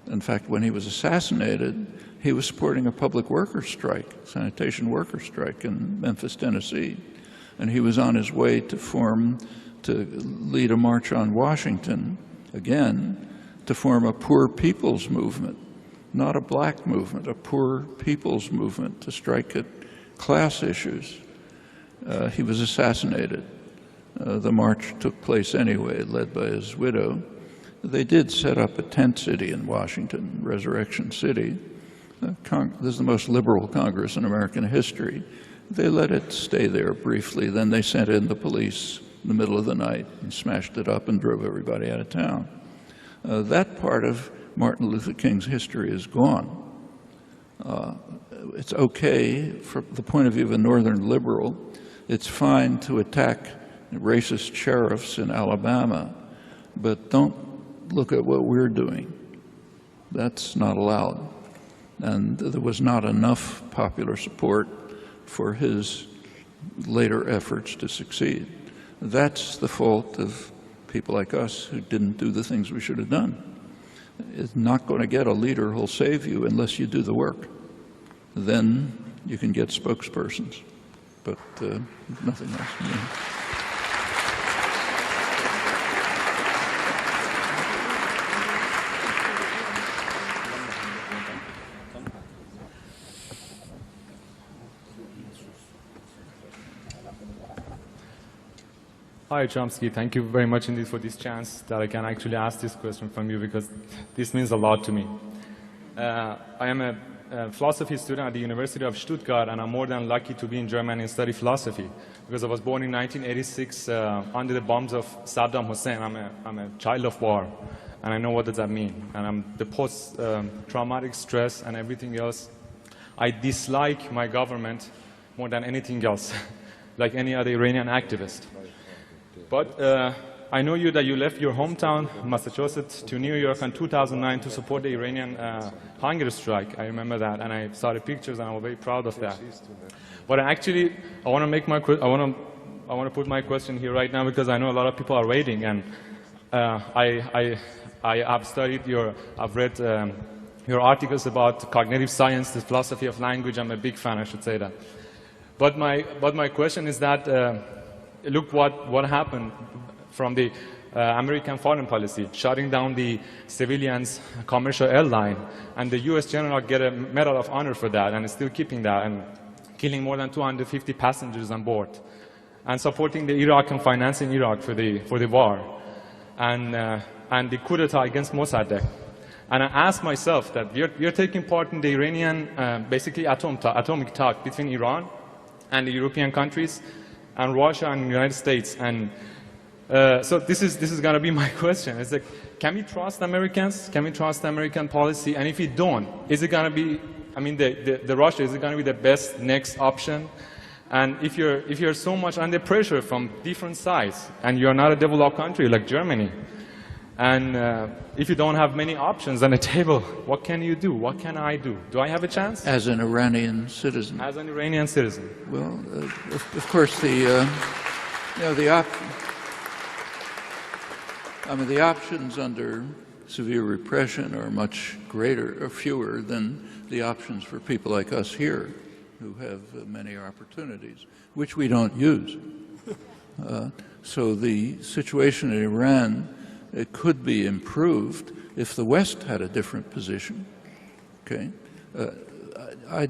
In fact, when he was assassinated, he was supporting a public workers' strike, sanitation workers' strike in Memphis, Tennessee. And he was on his way to lead a march on Washington, again, to form a poor people's movement, not a black movement, a poor people's movement to strike at class issues. He was assassinated. The march took place anyway, led by his widow. They did set up a tent city in Washington, Resurrection City. This is the most liberal Congress in American history. They let it stay there briefly. Then they sent in the police in the middle of the night and smashed it up and drove everybody out of town. That part of Martin Luther King's history is gone. It's okay from the point of view of a northern liberal. It's fine to attack racist sheriffs in Alabama, but don't look at what we're doing. That's not allowed. And there was not enough popular support for his later efforts to succeed. That's the fault of people like us who didn't do the things we should have done. It's not going to get a leader who'll save you unless you do the work. Then you can get spokespersons, but nothing else. Hi, Chomsky. Thank you very much indeed for this chance that I can actually ask this question from you, because this means a lot to me. I am a philosophy student at the University of Stuttgart, and I'm more than lucky to be in Germany and study philosophy, because I was born in 1986 under the bombs of Saddam Hussein. I'm a child of war, and I know what does that mean. And I'm the post-traumatic stress and everything else. I dislike my government more than anything else, like any other Iranian activist. But I know that you left your hometown, Massachusetts, to New York in 2009 to support the Iranian hunger strike. I remember that, and I saw the pictures, and I was very proud of that. But actually, I want to put my question here right now, because I know a lot of people are waiting, and I have studied I've read your articles about cognitive science, the philosophy of language. I'm a big fan, I should say that. But my question is that. Look what happened from the American foreign policy, shutting down the civilians' commercial airline, and the U.S. general get a Medal of Honor for that, and is still keeping that, and killing more than 250 passengers on board, and supporting the Iraq and financing Iraq for the war, and the coup d'etat against Mossadegh. And I ask myself that we are taking part in the Iranian, basically atomic talk between Iran and the European countries, and Russia and the United States. And so this is going to be my question. It's like, can we trust Americans? Can we trust American policy? And if we don't, is it going to be, I mean, the Russia, is it going to be the best next option? And if you're so much under pressure from different sides, and you're not a developed country like Germany, and if you don't have many options on the table, what can you do? What can I do? Do I have a chance? As an Iranian citizen? As an Iranian citizen. Well, of course, the options under severe repression are much greater or fewer than the options for people like us here, who have many opportunities, which we don't use. So the situation in Iran, it could be improved if the West had a different position. Okay, I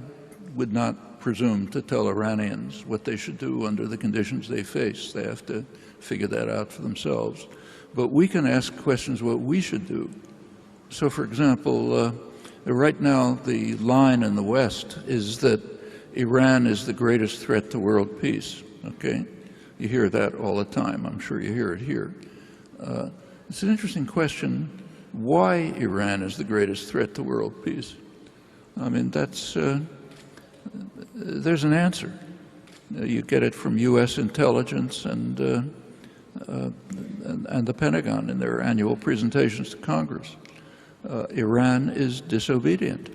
would not presume to tell Iranians what they should do under the conditions they face. They have to figure that out for themselves. But we can ask questions what we should do. So, for example, right now the line in the West is that Iran is the greatest threat to world peace. Okay, you hear that all the time. I'm sure you hear it here. It's an interesting question, why Iran is the greatest threat to world peace. I mean, there's an answer. You get it from U.S. intelligence and the Pentagon in their annual presentations to Congress. Iran is disobedient.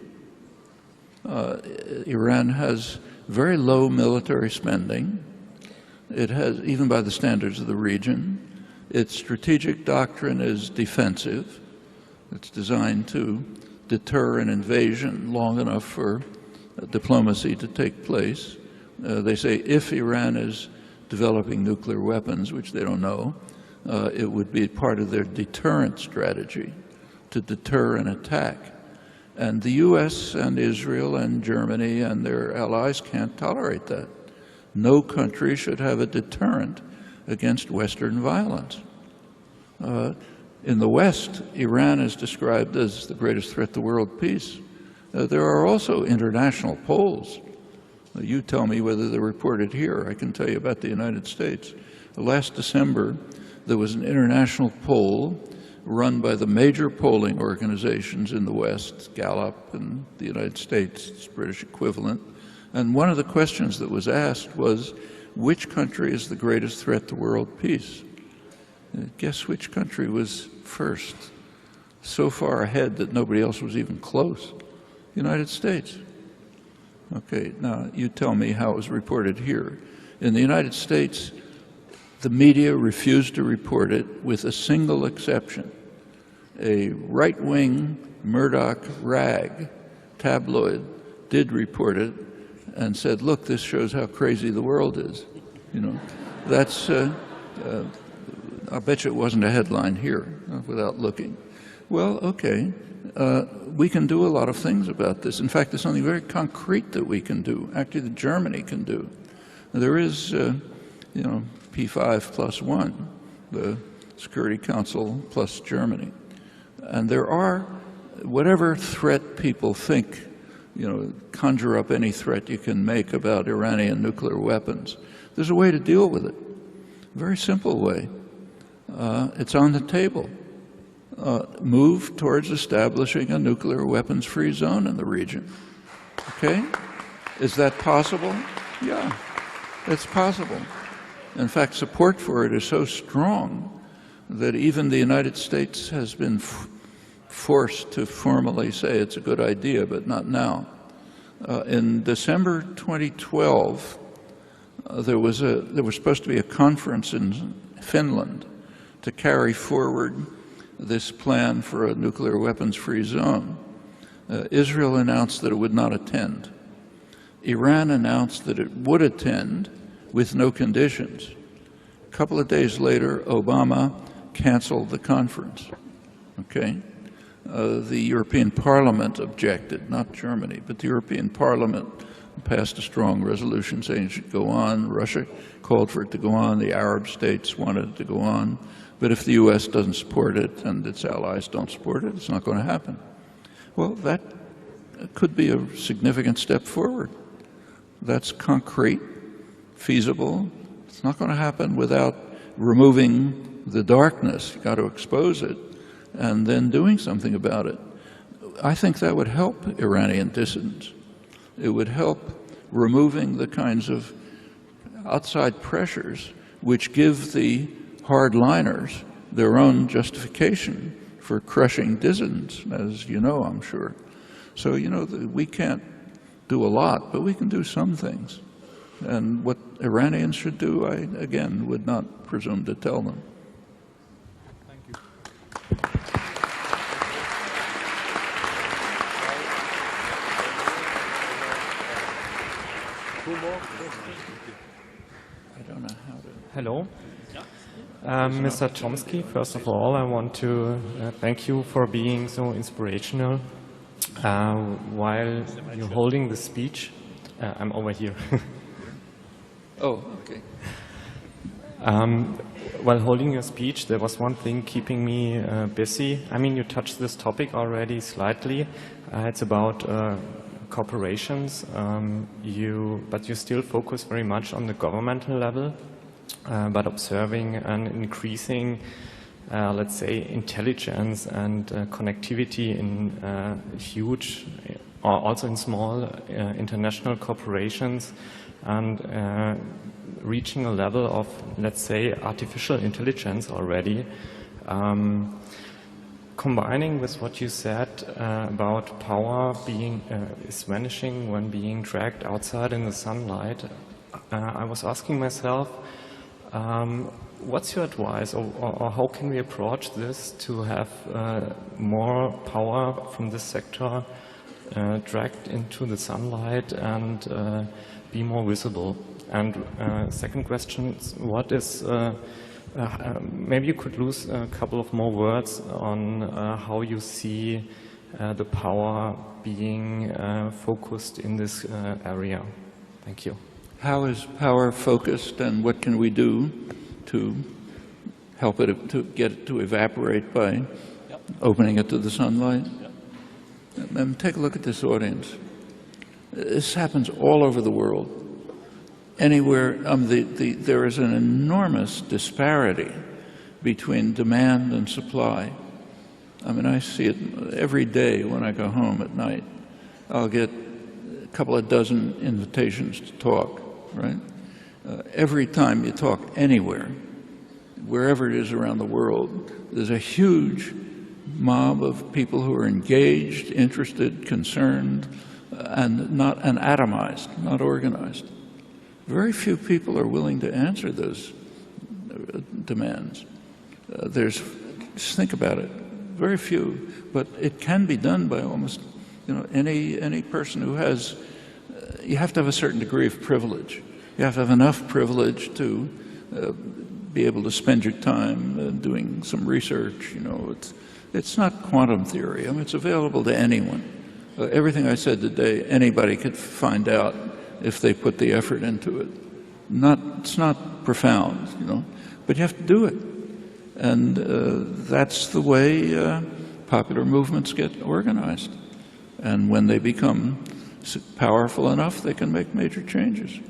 Iran has very low military spending. It has, even by the standards of the region, its strategic doctrine is defensive. It's designed to deter an invasion long enough for diplomacy to take place. They say if Iran is developing nuclear weapons, which they don't know, it would be part of their deterrent strategy to deter an attack. And the U.S. and Israel and Germany and their allies can't tolerate that. No country should have a deterrent against Western violence. In the West, Iran is described as the greatest threat to world peace. There are also international polls You tell me whether they're reported here. I can tell you about the United States. Last December, there was an international poll run by the major polling organizations in the West, Gallup in the United States, its British equivalent. And one of the questions that was asked was, which country is the greatest threat to world peace? Guess which country was first? So far ahead that nobody else was even close. United States. Okay, now you tell me how it was reported here. In the United States, the media refused to report it with a single exception. A right-wing Murdoch rag tabloid did report it and said, look, this shows how crazy the world is. You know, that's, I'll bet you it wasn't a headline here without looking. Well, okay, we can do a lot of things about this. In fact, there's something very concrete that we can do, actually that Germany can do. There is, you know, P5 plus 1, the Security Council plus Germany. And there are, whatever threat people think, you know, conjure up any threat you can make about Iranian nuclear weapons. There's a way to deal with it, a very simple way. It's on the table. Move towards establishing a nuclear weapons-free zone in the region. Okay? Is that possible? Yeah, it's possible. In fact, support for it is so strong that even the United States has been forced to formally say it's a good idea, but not now. In December 2012, there was supposed to be a conference in Finland to carry forward this plan for a nuclear weapons-free zone. Israel announced that it would not attend. Iran announced that it would attend with no conditions. A couple of days later, Obama canceled the conference. Okay? The European Parliament objected, not Germany, but the European Parliament passed a strong resolution saying it should go on. Russia called for it to go on. The Arab states wanted it to go on. But if the U.S. doesn't support it and its allies don't support it, it's not going to happen. Well, that could be a significant step forward. That's concrete, feasible. It's not going to happen without removing the darkness. You've got to expose it and then doing something about it. I think that would help Iranian dissidents. It would help removing the kinds of outside pressures which give the hardliners their own justification for crushing dissidents, as you know, I'm sure. So, you know, we can't do a lot, but we can do some things. And what Iranians should do, I, again, would not presume to tell them. Thank you. I don't know how to... Hello. Mr. Chomsky, first of all, I want to thank you for being so inspirational. While you're holding the speech, I'm over here. Oh, okay. While holding your speech, there was one thing keeping me busy. I mean, you touched this topic already slightly. It's about corporations, but you still focus very much on the governmental level. But observing an increasing, let's say, intelligence and connectivity in huge, or also in small international corporations, and reaching a level of, let's say, artificial intelligence already. Combining with what you said about power being is vanishing when being dragged outside in the sunlight, I was asking myself, what's your advice, or how can we approach this to have more power from this sector dragged into the sunlight and be more visible? And second question, what is, maybe you could lose a couple of more words on how you see the power being focused in this area. Thank you. How is power focused, and what can we do to help it to get it to evaporate by opening it to the sunlight? And take a look at this audience. This happens all over the world. Anywhere, there is an enormous disparity between demand and supply. I mean, I see it every day when I go home at night. I'll get a couple of dozen invitations to talk, right? Every time you talk anywhere, wherever it is around the world, there's a huge mob of people who are engaged, interested, concerned, and atomized, not organized. Very few people are willing to answer those demands. Just think about it. Very few, but it can be done by almost, any person who has. You have to have a certain degree of privilege. You have to have enough privilege to be able to spend your time doing some research. It's not quantum theory. I mean, it's available to anyone. Everything I said today, anybody could find out if they put the effort into it. It's not profound, but you have to do it. And that's the way popular movements get organized. And when they become powerful enough, they can make major changes.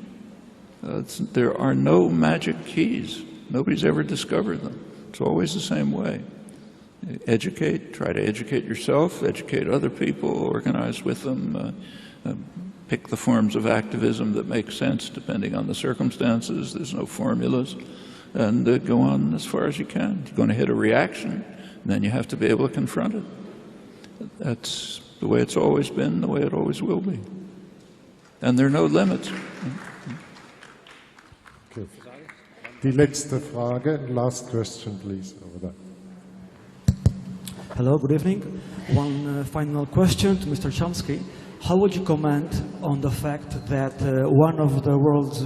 There are no magic keys. Nobody's ever discovered them. It's always the same way. Educate, try to educate yourself, educate other people, organize with them, pick the forms of activism that make sense depending on the circumstances. There's no formulas. And go on as far as you can. You're going to hit a reaction, and then you have to be able to confront it. That's the way it's always been, the way it always will be. And there are no limits. Okay. Die letzte Frage, last question, please, over there. Hello, good evening. One final question to Mr. Chomsky. How would you comment on the fact that one of the world's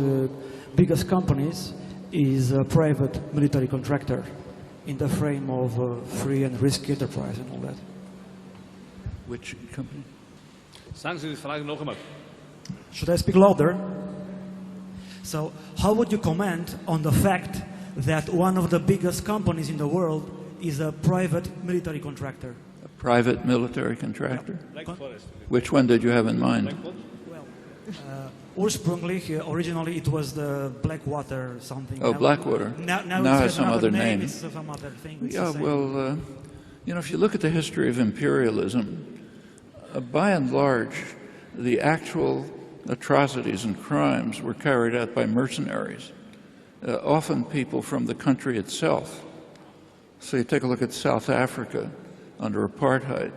biggest companies is a private military contractor in the frame of free and risky enterprise and all that? Which company? Sagen Sie die Frage noch einmal. Should I speak louder? So, how would you comment on the fact that one of the biggest companies in the world is a private military contractor? A private military contractor? Black Forest. Which one did you have in mind? Well, originally it was the Blackwater something. Oh, Blackwater. Now it has some other name. It's some other thing. Yeah, well, if you look at the history of imperialism, by and large, the actual atrocities and crimes were carried out by mercenaries, often people from the country itself. So you take a look at South Africa under apartheid.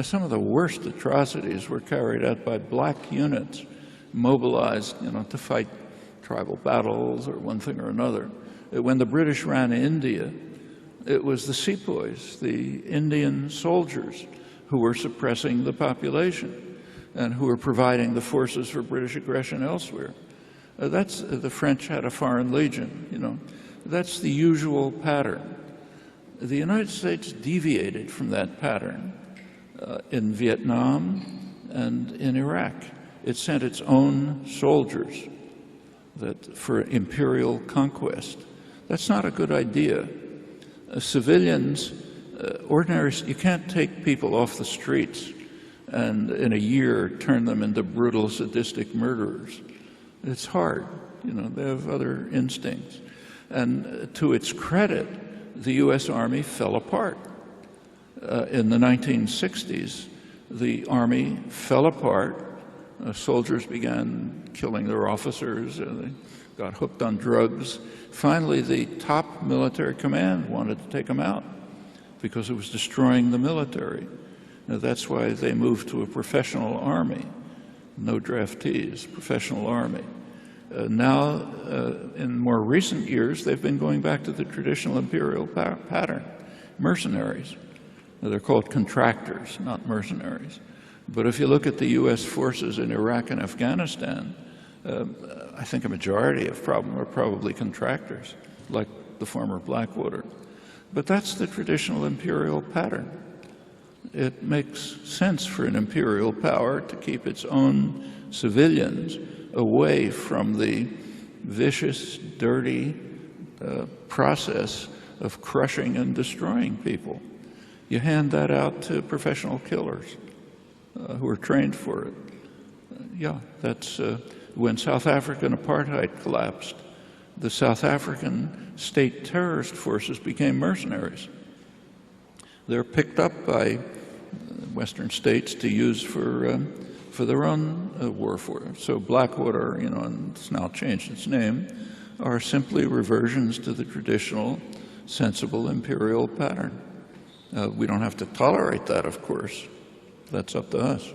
Some of the worst atrocities were carried out by black units mobilized, to fight tribal battles or one thing or another. When the British ran India, it was the sepoys, the Indian soldiers, who were suppressing the population and who were providing the forces for British aggression elsewhere. The French had a foreign legion, That's the usual pattern. The United States deviated from that pattern in Vietnam and in Iraq. It sent its own soldiers for imperial conquest. That's not a good idea. Civilians, you can't take people off the streets and in a year turn them into brutal, sadistic murderers. It's hard. They have other instincts. And to its credit, the U.S. Army fell apart. In the 1960s, the Army fell apart. Soldiers began killing their officers. They got hooked on drugs. Finally, the top military command wanted to take them out because it was destroying the military. Now, that's why they moved to a professional army. No draftees, professional army. Now, in more recent years, they've been going back to the traditional imperial pattern, mercenaries. Now, they're called contractors, not mercenaries. But if you look at the U.S. forces in Iraq and Afghanistan, I think a majority of them are probably contractors, like the former Blackwater. But that's the traditional imperial pattern. It makes sense for an imperial power to keep its own civilians away from the vicious, dirty process of crushing and destroying people. You hand that out to professional killers who are trained for it. yeah, that's when South African apartheid collapsed, the South African state terrorist forces became mercenaries. They're picked up by Western states to use for their own war force. So Blackwater, you know, and it's now changed its name, are simply reversions to the traditional, sensible imperial pattern. We don't have to tolerate that, of course. That's up to us.